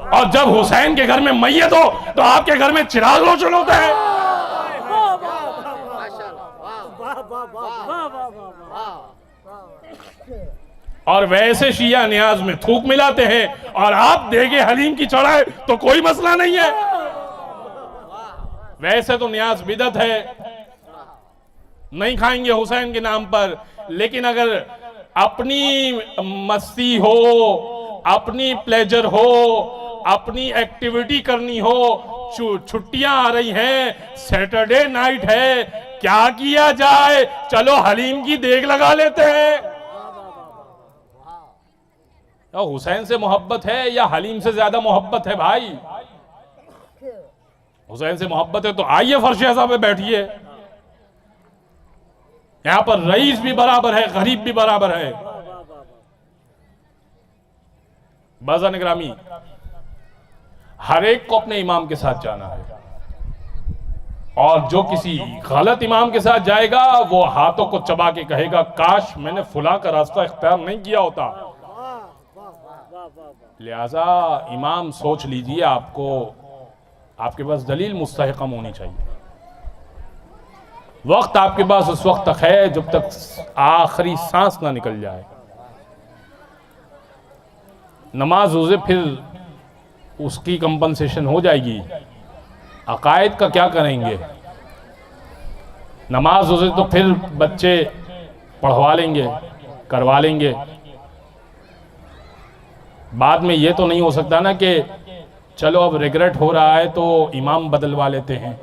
Speaker 1: और जब हुसैन के घर में मैयत हो तो आपके घर में चिराग रोशन होता है। और वैसे शिया न्याज में थूक मिलाते हैं, और आप देंगे हलीम की चढ़ाए तो कोई मसला नहीं है। वैसे तो न्याज बिदत है, नहीं खाएंगे हुसैन के नाम पर, लेकिन अगर अपनी मस्ती हो, अपनी प्लेजर हो, अपनी एक्टिविटी करनी हो, छुट्टियां आ रही हैं, सैटरडे नाइट है, क्या किया जाए, चलो हलीम की देग लगा लेते हैं। हुसैन से मोहब्बत है या हलीम से ज्यादा मोहब्बत है भाई? हुसैन से मोहब्बत है तो आइए फर्श अज़ा पे बैठिए। यहां पर रईस भी बराबर है, गरीब भी बराबर है। बाज़ान गिरामी, हर एक को अपने इमाम के साथ जाना है, और जो किसी गलत इमाम के साथ जाएगा वो हाथों को चबा के कहेगा काश मैंने फुला का रास्ता इख्तियार नहीं किया होता। लिहाजा इमाम सोच लीजिए, आपके पास दलील मुस्तहकम होनी चाहिए। वक्त आपके पास उस वक्त तक है जब तक आखिरी सांस ना निकल जाए। नमाज रोजे फिर उसकी कंपनसेशन हो जाएगी, अकायद का क्या करेंगे? नमाज रोजे तो फिर बच्चे पढ़वा लेंगे, करवा लेंगे। बाद में ये तो नहीं हो सकता ना कि चलो अब रिग्रेट हो रहा है तो इमाम बदलवा लेते हैं।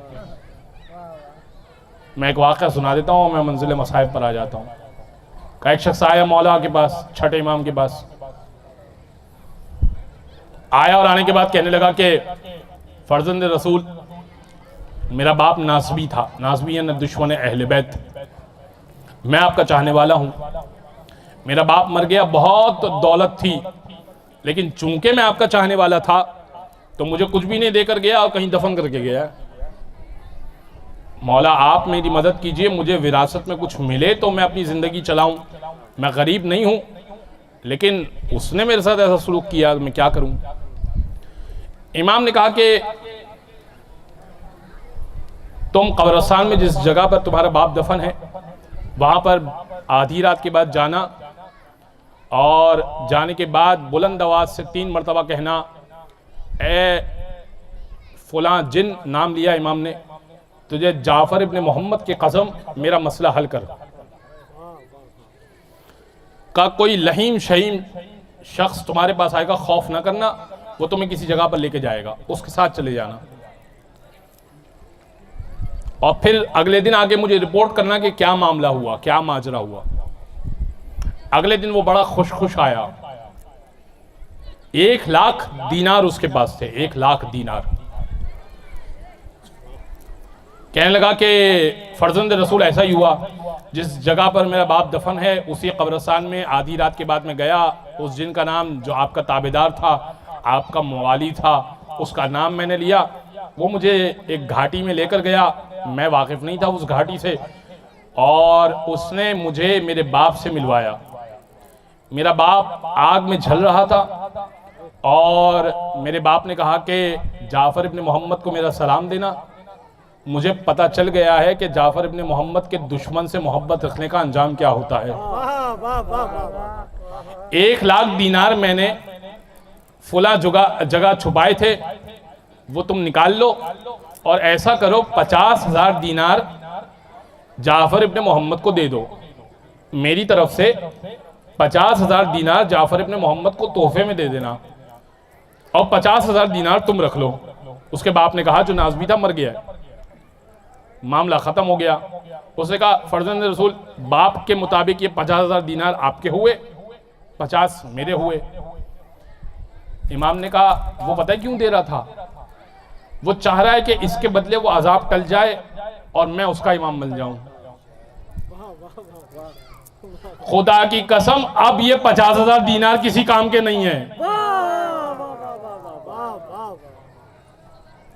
Speaker 1: मैं एक वाक़या सुना देता हूँ, मैं मंजिल मसाइब पर आ जाता हूँ। एक शख्स आया मौला के पास, छठे इमाम के पास आया, और आने के बाद कहने लगा कि फर्जंद रसूल, मेरा बाप नासबी था, नासबी है न दुश्मन अहले बैत, मैं आपका चाहने वाला हूँ, मेरा बाप मर गया, बहुत दौलत थी, लेकिन चूंकि मैं आपका चाहने वाला था तो मुझे कुछ भी नहीं देकर गया और कहीं दफन करके गया। मौला आप मेरी मदद कीजिए, मुझे विरासत में कुछ मिले तो मैं अपनी ज़िंदगी चलाऊं। मैं गरीब नहीं हूं, लेकिन उसने मेरे साथ ऐसा सलूक किया, मैं क्या करूं। इमाम ने कहा कि तुम कब्रिस्तान में जिस जगह पर तुम्हारा बाप दफन है वहां पर आधी रात के बाद जाना, और जाने के बाद बुलंद आवाज से 3 मरतबा कहना, ए फलां जिन, नाम लिया इमाम ने, तुझे जाफर इब्ने मोहम्मद के कसम मेरा मसला हल कर। का कोई लहीम शहीम शख्स तुम्हारे पास आएगा, खौफ ना करना, वो तुम्हें किसी जगह पर लेके जाएगा, उसके साथ चले जाना, और फिर अगले दिन आगे मुझे रिपोर्ट करना कि क्या मामला हुआ, क्या माजरा हुआ। अगले दिन वो बड़ा खुश आया। 1 लाख दीनार उसके पास थे, 1 लाख दीनार। कहने लगा कि फर्जंद रसूल ऐसा ही हुआ, जिस जगह पर मेरा बाप दफन है उसी कब्रिस्तान में आधी रात के बाद मैं गया, उस जिन का नाम जो आपका ताबेदार था, आपका मवाली था, उसका नाम मैंने लिया, वो मुझे एक घाटी में लेकर गया, मैं वाकिफ नहीं था उस घाटी से, और उसने मुझे मेरे बाप से मिलवाया। मेरा बाप आग में जल रहा था और मेरे बाप ने कहा कि जाफर इब्ने मोहम्मद को मेरा सलाम देना। मुझे पता चल गया है कि जाफर इब्ने मोहम्मद के दुश्मन से मोहब्बत रखने का अंजाम क्या होता है। 1 लाख दीनार मैंने फुला जगह छुपाए थे, वो तुम निकाल लो, और ऐसा करो 50,000 दीनार जाफर इब्ने मोहम्मद को दे दो। मेरी तरफ से 50,000 दीनार जाफर इब्ने मोहम्मद को तोहफे में दे देना, और 50,000 दीनार तुम रख लो। उसके बाप ने कहा जो नाज़मी था मर गया, मामला ख़त्म हो गया। उसने कहा फर्जंद रसूल, बाप के मुताबिक ये 50,000 दीनार आपके हुए, 50 मेरे हुए। इमाम ने कहा वो पता है क्यों दे रहा था, वो चाह रहा है कि इसके बदले वो अजाब टल जाए और मैं उसका इमाम बन जाऊं। खुदा की कसम अब ये 50,000 दीनार किसी काम के नहीं है।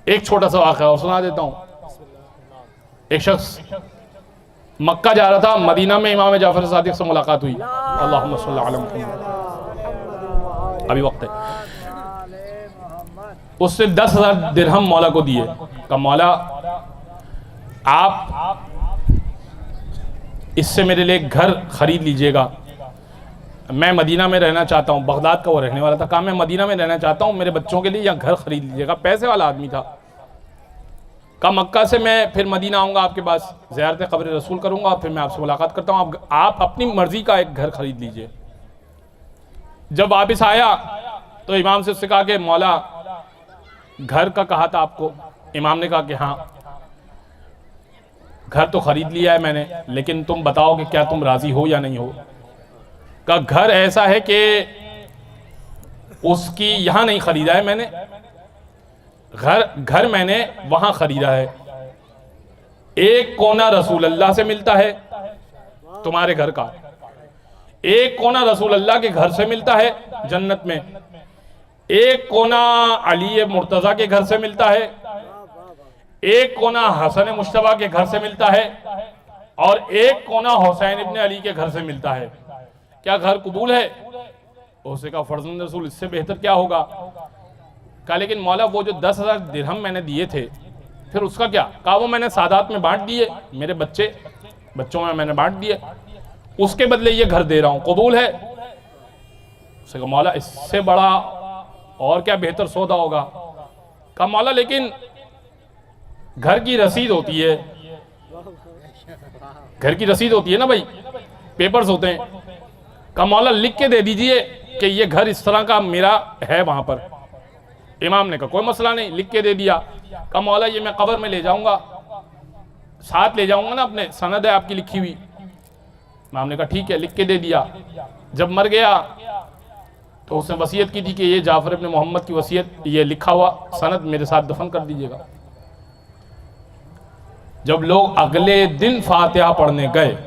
Speaker 1: एक छोटा सा वाक़या और सुना देता हूं। एक शख्स मक्का जा रहा था, मदीना में इमाम जाफर सादिक से मुलाकात हुई। अल्लाहुम्मा सल्ली अला मुहम्मद। अभी वक्त है। उससे 10,000 दिरहम मौला को दिए। कहा मौला आप इससे मेरे लिए घर खरीद लीजिएगा, मैं मदीना में रहना चाहता हूँ। बगदाद का वो रहने वाला था। कहा मैं मदीना में रहना चाहता हूँ, मेरे बच्चों के लिए यहाँ घर खरीद लीजिएगा। पैसे वाला आदमी था। कहा मक्का से मैं फिर मदीना आऊँगा, आपके पास ज़ियारत क़ब्र रसूल करूँगा, फिर मैं आपसे मुलाकात करता हूँ, आप अपनी मर्ज़ी का एक घर खरीद लीजिए। जब वापस आया तो इमाम से उससे कहा कि मौला घर का कहा था आपको। इमाम ने कहा कि हाँ घर तो खरीद लिया है मैंने, लेकिन तुम बताओ कि क्या तुम राज़ी हो या नहीं हो। का घर ऐसा है कि उसकी यहाँ नहीं खरीदा है मैंने, घर मैंने वहाँ खरीदा है। एक कोना रसूल अल्लाह से मिलता है तुम्हारे घर का, एक कोना रसूल अल्लाह के घर से मिलता है जन्नत में, एक कोना अली मुर्तज़ा के घर से मिलता है, एक कोना हसन मुश्तबा के घर से मिलता है, और एक कोना हुसैन इब्ने अली के घर से मिलता है। क्या घर कबूल है? उसने कहा फर्जंद रसूल इससे बेहतर क्या होगा। कहा लेकिन मौला वो जो 10,000 दिरहम मैंने दिए थे फिर उसका क्या। कहा वो मैंने सादात में बांट दिए, मेरे बच्चों में मैंने बांट दिए, उसके बदले ये घर दे रहा हूं, कबूल है? उसने कहा मौला इससे बड़ा और क्या बेहतर सौदा होगा। कहा मौला लेकिन घर की रसीद होती है, घर की रसीद होती है ना भाई, पेपर्स होते हैं। कहा मौला लिख के दे दीजिए कि ये घर इस तरह का मेरा है वहां पर। इमाम ने कहा कोई मसला नहीं, लिख के दे दिया। कहा मौला ये मैं कब्र में ले जाऊंगा, साथ ले जाऊंगा ना अपने, सनद है आपकी लिखी हुई। इमाम ने कहा ठीक है, लिख के दे दिया। जब मर गया तो उसने वसीयत की थी कि ये जाफर इब्ने मोहम्मद की वसीयत, ये लिखा हुआ सनद मेरे साथ दफन कर दीजिएगा। जब लोग अगले दिन फातिहा पढ़ने गए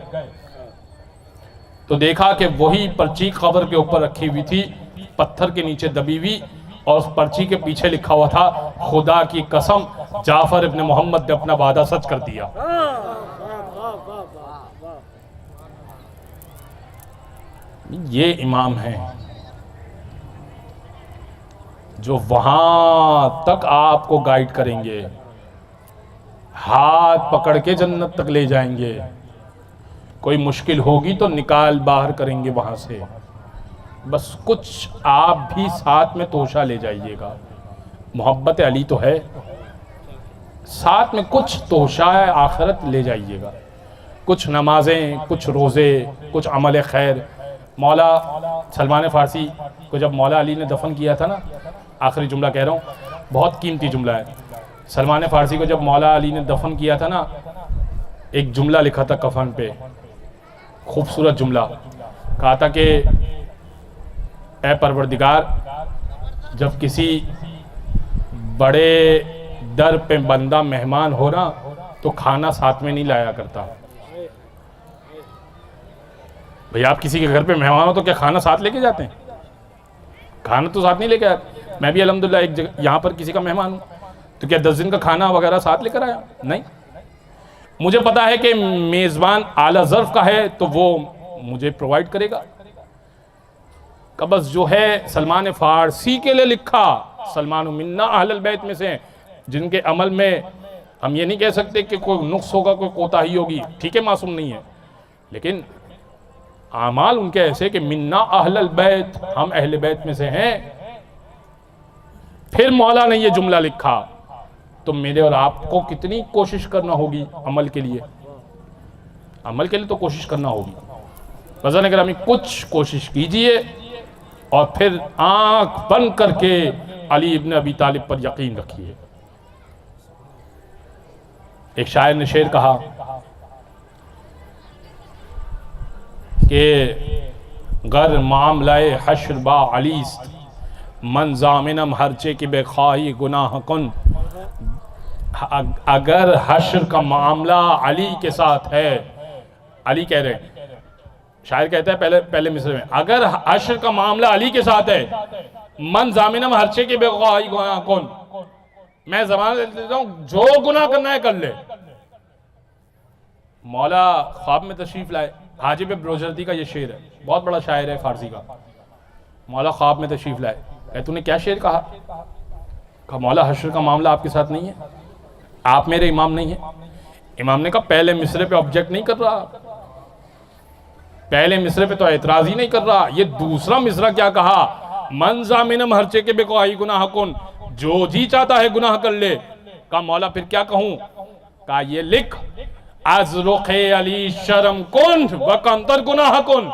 Speaker 1: तो देखा कि वही पर्ची कब्र के ऊपर रखी हुई थी, पत्थर के नीचे दबी हुई, और उस पर्ची के पीछे लिखा हुआ था, खुदा की कसम जाफर इब्न मोहम्मद ने अपना वादा सच कर दिया। ये इमाम हैं जो वहां तक आपको गाइड करेंगे, हाथ पकड़ के जन्नत तक ले जाएंगे। कोई मुश्किल होगी तो निकाल बाहर करेंगे वहां से। बस कुछ आप भी साथ में तोशा ले जाइएगा। मोहब्बत अली तो है, साथ में कुछ तोशा आखिरत ले जाइएगा, कुछ नमाजें, कुछ रोज़े, कुछ अमल खैर। मौला सलमान फ़ारसी को जब मौला अली ने दफन किया था ना, आखिरी जुमला कह रहा हूँ, बहुत कीमती जुमला है। सलमान फ़ारसी को जब मौला अली ने दफन किया था ना, एक जुमला लिखा था कफन पे, खूबसूरत जुमला। कहा था कि ऐ परवरदिगार, जब किसी बड़े दर पे बंदा मेहमान हो ना तो खाना साथ में नहीं लाया करता। भैया आप किसी के घर पे मेहमान हो तो क्या खाना साथ लेके जाते हैं? खाना तो साथ नहीं लेके आते। मैं भी अल्हम्दुलिल्लाह एक जगह यहाँ पर किसी का मेहमान हूँ, तो क्या 10 दिन का खाना वगैरह साथ लेकर आया? नहीं। मुझे पता है कि मेज़बान आला ज़र्फ़ का है तो वो मुझे प्रोवाइड करेगा। कबस जो है सलमान फ़ारसी के लिए लिखा, सलमान मिन्ना अहलल बैत में से हैं, जिनके अमल में हम ये नहीं कह सकते कि कोई नुक्स होगा, कोई कोताही होगी। ठीक है, मासूम नहीं है, लेकिन आमाल उनके ऐसे कि मिन्ना अहलल बैत, हम अहले बैत में से हैं। फिर मौला ने ये जुमला लिखा, तो मेरे और आपको कितनी कोशिश करना होगी अमल के लिए? अमल के लिए तो कोशिश करना होगी। वज़न गिरामी, कुछ कोशिश कीजिए और फिर आंख बंद करके अली इब्न अबी तालिब पर यकीन रखिए। एक शायर ने शेर कहा कि गर मामलाए हश्र बा अलीस्त मन जामिनम हरचे की बेखाही गुनाह कुन। अगर हश्र का मामला अली के साथ है, अली कह रहे हैं, शायर कहता है पहले मिसरे में, अगर हश्र का मामला अली के साथ है, मन जामिनम हरचे की बेखाही गुनाह कुन, मैं जमानत देता हूं जो गुनाह करना है कर ले। मौला ख्वाब में तशरीफ लाए। हाजिब ब्रोजर्दी का ये शेर है, बहुत बड़ा शायर है फारसी का। मौला ख्वाब में तशरीफ लाए, तूने क्या शेर कहा? कहा मौला हश्र का मामला आपके साथ नहीं है, आप मेरे इमाम नहीं है। इमाम ने कहा पहले मिसरे पे ऑब्जेक्ट नहीं कर रहा, पहले मिसरे पे तो एतराज ही नहीं कर रहा, ये दूसरा मिसरा क्या कहा? मन जामिनम हरचे के बेकोई गुनाह कुन, जो जी चाहता है गुनाह कर ले। कहा मौला फिर क्या कहूं? कहा ये लिख, आज रुखे अली शर्म कुन वकंतर गुनाह कुन।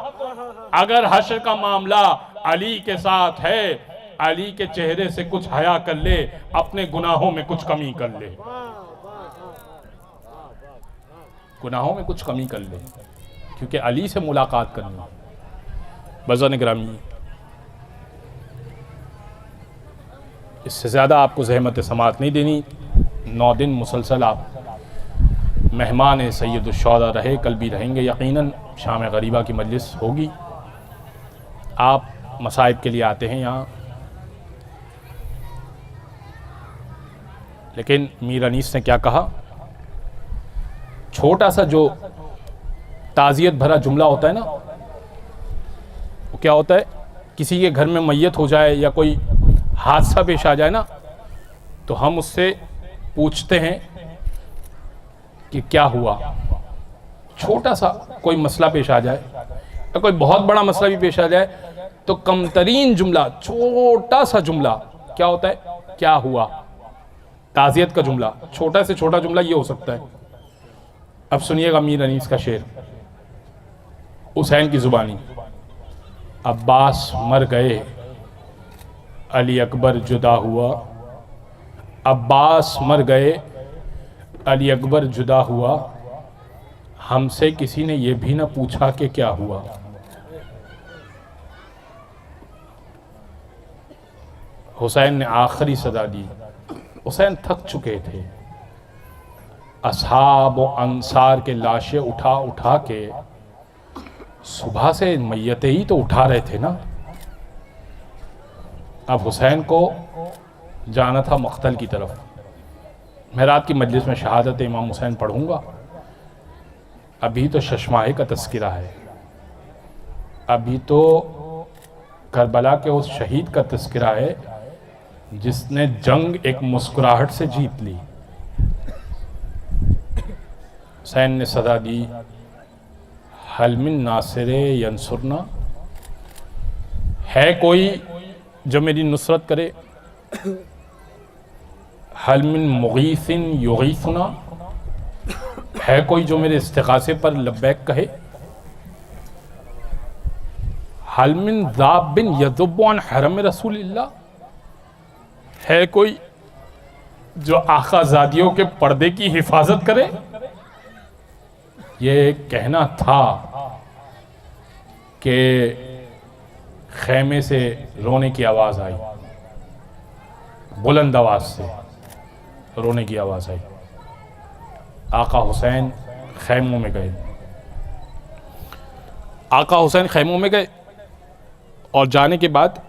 Speaker 1: अगर हश्र का मामला अली के साथ है, अली के चेहरे से कुछ हया कर ले, अपने गुनाहों में कुछ कमी कर ले, गुनाहों में कुछ कमी कर ले, क्योंकि अली से मुलाकात करनी। बज़न ग्रामी, इससे ज़्यादा आपको ज़हमत समात नहीं देनी। 9 दिन मुसलसल आप मेहमान सैयदुश्शुहदा रहे, कल भी रहेंगे यकीनन। शाम गरीबा की मजलिस होगी, आप मसाइब के लिए आते हैं यहाँ, लेकिन मीर अनीस ने क्या कहा? छोटा सा जो ताज़ियत भरा जुमला होता है ना, वो क्या होता है? किसी के घर में मैयत हो जाए या कोई हादसा पेश आ जाए ना, तो हम उससे पूछते हैं कि क्या हुआ। छोटा सा कोई मसला पेश आ जाए या कोई बहुत बड़ा मसला भी पेश आ जाए, तो कमतरीन जुमला, छोटा सा जुमला क्या होता है? क्या हुआ? ताज़ियत का जुमला, छोटा से छोटा जुमला ये हो सकता है। अब सुनिएगा मीर अनीस का शेर, हुसैन की जुबानी। अब्बास मर गए, अली अकबर जुदा हुआ। अब्बास मर गए, अली अकबर जुदा हुआ। हमसे किसी ने यह भी ना पूछा कि क्या हुआ। हुसैन ने आखिरी सदा दी। हुसैन थक चुके थे। असहाब और अंसार के लाशें उठा उठा के सुबह से मैयतें ही तो उठा रहे थे ना। अब हुसैन को जाना था मख्तल की तरफ। मैं रात की मजलिस में शहादत इमाम हुसैन पढ़ूंगा। अभी तो शशमाहे का तस्किरा है, अभी तो करबला के उस शहीद का तस्किरा है जिसने जंग एक मुस्कुराहट से जीत ली। हुसैन ने सदा दी, हल मिन नासिरे यंसुरना, है कोई जो मेरी नुसरत करे? हल मिन मुगीसिन युगीसुना, है कोई जो मेरे इस्तिगासे पर लब्बैक कहे? हल मिन ज़ाबिन यज़ुब्बु अन हरम रसूलिल्लाह, है कोई जो आकाज़ादियों के पर्दे की हिफाजत करे? ये कहना था कि खैमे से रोने की आवाज़ आई, बुलंद आवाज़ से रोने की आवाज़ आई। आका हुसैन खैमों में गए। आका हुसैन खैमों में गए और जाने के बाद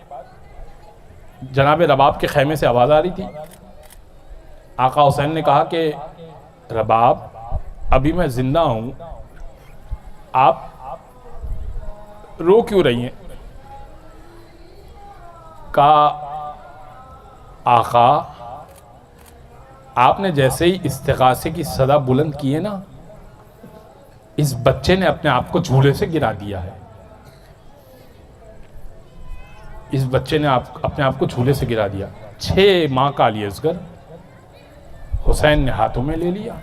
Speaker 1: जनाब रबाब के खैमे से आवाज़ आ रही थी। आका हुसैन ने कहा कि रबाब, अभी मैं जिंदा हूँ, आप रो क्यों रही हैं? का आका, आपने जैसे ही इस्तिगासे की सदा बुलंद की है ना, इस बच्चे ने अपने आप को झूले से गिरा दिया है। इस बच्चे ने अपने आप को झूले से गिरा दिया। 6 माह का अली असगर हुसैन ने हाथों में ले लिया।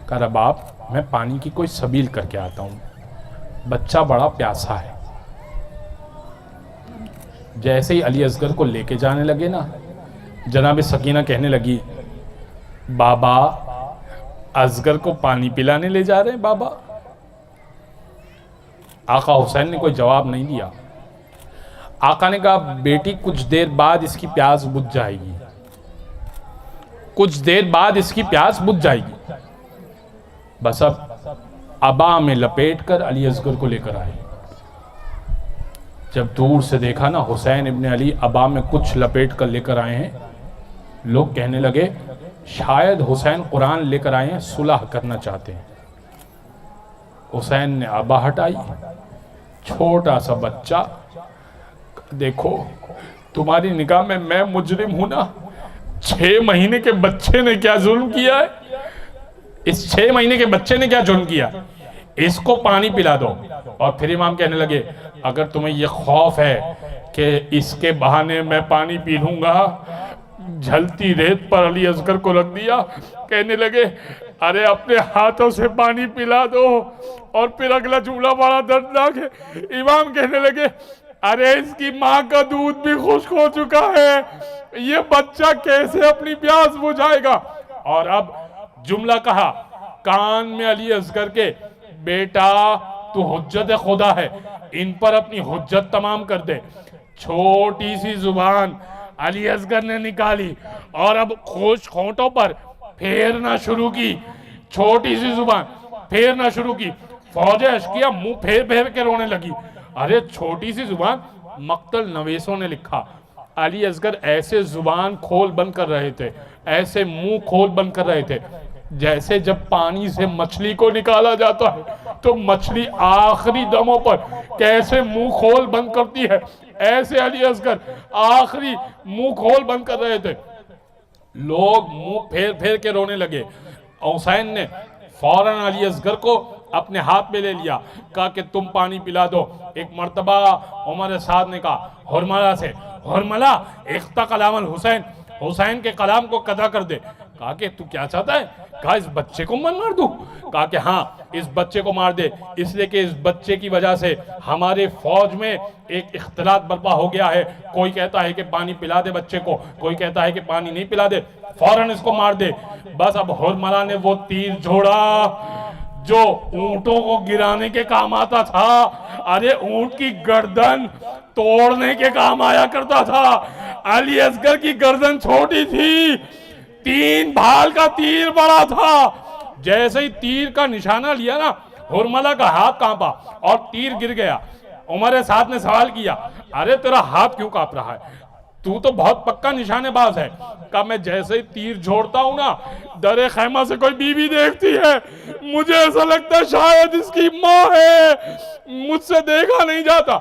Speaker 1: कहा रबाब, मैं पानी की कोई सबील करके आता हूँ, बच्चा बड़ा प्यासा है। जैसे ही अली असगर को लेके जाने लगे ना, जनाब सकीना कहने लगी, बाबा असगर को पानी पिलाने ले जा रहे हैं बाबा। आका हुसैन ने कोई जवाब नहीं दिया। आका ने कहा, बेटी कुछ देर बाद इसकी प्यास बुझ जाएगी, कुछ देर बाद इसकी प्यास बुझ जाएगी। बस अब अबा में लपेट कर अली असगर को लेकर आए। जब दूर से देखा ना हुसैन इब्ने अली अबा में कुछ लपेट कर लेकर आए हैं, लोग कहने लगे शायद हुसैन कुरान लेकर आए हैं, सुलह करना चाहते हैं। हुसैन ने अबा हटाई, छोटा सा बच्चा, देखो तुम्हारी निगाह में मैं मुजरिम हूं ना? 6 महीने के बच्चे ने क्या जुल्म किया है? इस 6 महीने के बच्चे ने क्या जुल्म किया? इसको पानी पिला दो। और फिर इमाम कहने लगे, अगर तुम्हें यह खौफ है कि इसके बहाने मैं पानी पी लूंगा, झलती रेत पर अली असगर को रख दिया। कहने लगे, अरे अपने हाथों से पानी पिला दो। और फिर अगला जुमला बड़ा दर्दनाक है। इमाम कहने लगे, अरे इसकी माँ का दूध भी खुश्क हो चुका है, ये बच्चा कैसे अपनी प्यास बुझाएगा? और अब जुमला कहा कान में अली असगर के, बेटा तू हुज्जत खुदा है, इन पर अपनी हुज्जत तमाम कर दे। छोटी सी जुबान अली असगर ने निकाली और अब खुश होंठों पर फेरना शुरू की। छोटी सी जुबान फेरना शुरू की। फौज अशकिया मुंह फेर फेर के रोने लगी। अरे छोटी सी जुबान, मक्तल नवेसों ने लिखा, अली असगर ऐसे जुबान खोल बंद कर रहे थे, ऐसे मुंह खोल बंद कर रहे थे, जैसे जब पानी से मछली को निकाला जाता है तो मछली आखिरी दमों पर कैसे मुंह खोल बंद करती है, ऐसे अली असगर आखिरी मुंह खोल बंद कर रहे थे। लोग मुंह फेर फेर के रोने लगे। हुसैन ने फौरन अली असगर को अपने हाथ में ले लिया, कहा कि तुम पानी पिला दो। एक मर्तबा उमर साद ने कहा हुरमला से, हुरमला इख्ता कलाम हुसैन, हुसैन के कलाम को कदा कर दे। कहा कि तू क्या चाहता है? कहा इस बच्चे को मन मार दूं? कहा कि हाँ, इस बच्चे को मार दे, इसलिए कि इस बच्चे की वजह से हमारे फौज में एक इख्तिलात बर्पा हो गया है। कोई कहता है कि पानी पिला दे बच्चे को, कोई कहता है कि पानी नहीं पिला दे, फौरन इसको मार दे। बस अब हुरमला ने वो तीर छोड़ा जो ऊंटों को गिराने के काम आता था। अरे ऊंट की गर्दन तोड़ने के काम आया करता था। अली असगर की गर्दन छोटी थी, 3 भाल का तीर बड़ा था। जैसे ही तीर का निशाना लिया ना, हुरमला का हाथ कांपा और तीर गिर गया। उमर साद ने सवाल किया, अरे तेरा हाथ क्यों कांप रहा है, तू तो बहुत पक्का निशानेबाज है। कहा मैं जैसे ही तीर छोड़ता हूं ना, दरे खैमा से कोई बीवी देखती है, मुझे ऐसा लगता है शायद इसकी माँ है, मुझसे देखा नहीं जाता।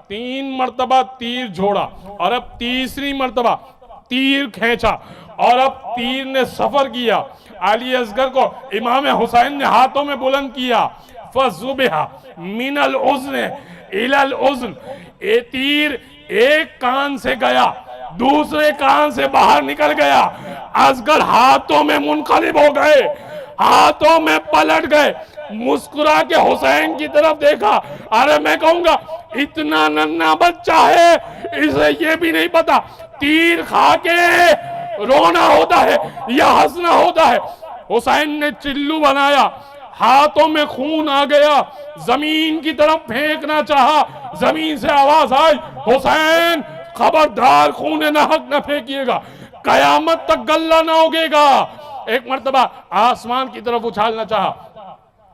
Speaker 1: 3 मर्तबा तीर छोड़ा और अब तीसरी मर्तबा तीर खींचा और अब तीर ने सफर किया। अली असगर को इमाम हुसैन ने हाथों में बुलंद किया। फजुबिहा मिनल उज़्न इलल उज़्न, ये तीर एक कान से गया दूसरे कान से बाहर निकल गया। असगर हाथों में मुनकलिब हो गए, हाथों में पलट गए, मुस्कुरा के हुसैन की तरफ देखा। अरे मैं कहूंगा इतना नन्हा बच्चा है, इसे ये भी नहीं पता तीर खा के रोना होता है या हंसना होता है। हुसैन ने चिल्लू बनाया, हाथों में खून आ गया, जमीन की तरफ फेंकना चाहा, जमीन से आवाज आई, हुसैन खबरदार खून नाहक न फेंकिएगा, कयामत तक गल्ला ना उगेगा। एक मर्तबा आसमान की तरफ उछालना चाहा,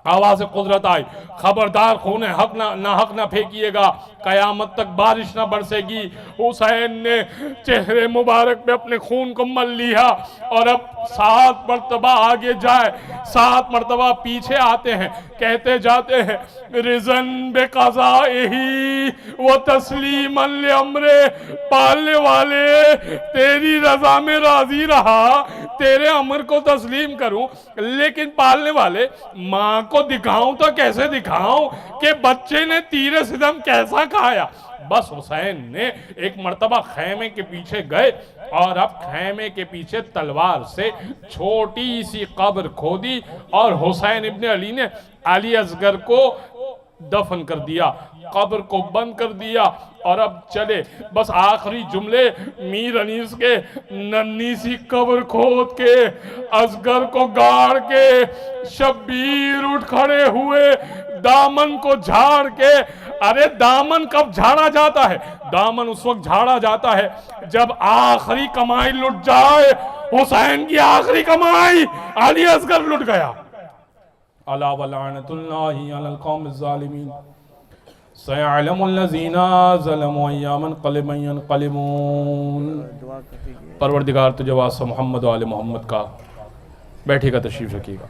Speaker 1: आवाज कुदरत आई, खबरदार खून हक ना फेंकिएगा, कयामत तक बारिश ना बरसेगी। हुसैन ने चेहरे मुबारक पे अपने खून को मल लिया और अब 7 मर्तबा आगे जाए 7 मर्तबा पीछे आते हैं, कहते जाते हैं रिजन बेक़ज़ाइही व तस्लीमन लिअम्रे, पालने वाले तेरी रजा में राजी रहा, तेरे अमर को तस्लीम करूं, लेकिन पालने वाले मां को दिखाऊं तो कैसे दिखाऊं कि बच्चे ने तीर सितम कैसा खाया। बस हुसैन ने एक मर्तबा खैमे के पीछे गए और अब खैमे के पीछे तलवार से छोटी सी कब्र खोदी और हुसैन इब्ने अली ने अली असगर को दफन कर दिया, कब्र को बंद कर दिया और अब चले। बस आखिरी जुमले मीर अनीस के, नन्ही सी कब्र खोद के असगर को गाड़ के शब्बीर उठ खड़े हुए, दामन को झाड़ के। अरे दामन कब झाड़ा जाता है? दामन उस वक्त झाड़ा जाता है जब आखिरी कमाई लुट जाए। हुसैन की आखिरी कमाई अली असगर लुट गया। अला वलानतुल्लाहि अलल कौमिज़ ज़ालिमीन सयअलमुल्लज़ीना ज़लमू अय्यामन यनक़लिबून। परवरदिगार तुझे वास्ता मोहम्मद व आले मोहम्मद का। बैठिएगा, तशरीफ रखिएगा।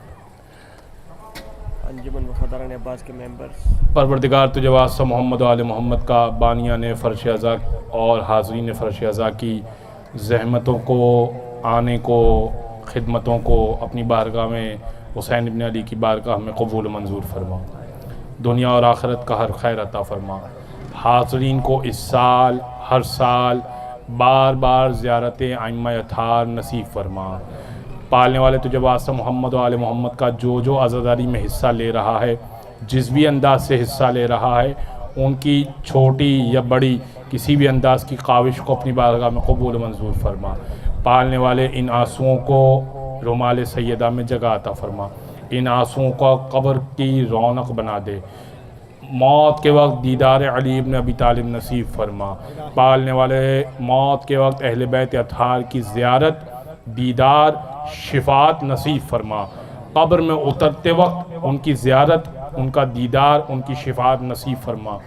Speaker 2: अंजुमन वफ़ादारान अब्बास के मेंबर्स,
Speaker 1: परवरदिगार तुझे वास्ता मोहम्मद व आले मोहम्मद का। बानिया ने फ़र्श अज़ा और हाज़रीन ने फ़र्श अज़ा की ज़हमतों को, आने को, खिदमतों को अपनी बारगाह में हुसैन इब्ने अली की बारगाह में कबूल मंजूर फरमा। दुनिया और आखिरत का हर खैर अता फरमा। हाज़रीन को इस साल हर साल बार बार ज़ियारत आइम्मा अथार नसीब फरमा। पालने वाले तुझे वास्ता मोहम्मद व आले मोहम्मद का जो अज़ादारी में हिस्सा ले रहा है, जिस भी अंदाज से हिस्सा ले रहा है, उनकी छोटी या बड़ी किसी भी अंदाज की काविश को अपनी बारगाह में कबूल मंजूर फरमा। पालने वाले इन आंसुओं को रुमाल सैयदा में जगह अता फरमा। इन आंसुओं को कब्र की रौनक बना दे। मौत के वक्त दीदार अली इब्न अबी तालिब नसीब फरमा। पालने वाले मौत के वक्त अहले बैत अतहार की ज़ियारत, दीदार, शिफात नसीब फरमा। कब्र में उतरते वक्त उनकी ज़ियारत, उनका दीदार, उनकी शिफात नसीब फरमा।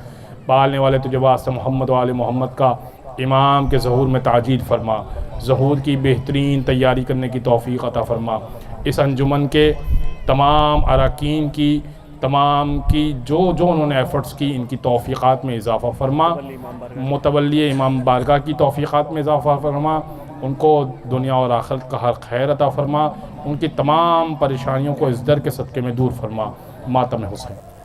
Speaker 1: पालने वाले तुझे वास्ता मोहम्मद वाले मोहम्मद का इमाम के ज़हूर में ताजील फरमा। ज़हूर की बेहतरीन तैयारी करने की तौफ़ीक़ अता फरमा। इस अंजुमन के तमाम अरकान की, तमाम की जो उन्होंने एफ़र्ट्स की, इनकी तौफ़ीक़ात में इजाफ़ा फरमा। मुतवल्ली इमाम बारगाह की तौफ़ीक़ात में इजाफ़ा फरमा। उनको दुनिया और आखिरत का हर खैर अता फरमा। उनकी तमाम परेशानियों को इस दर के सदक़े में दूर फरमा। मातम हुसैन।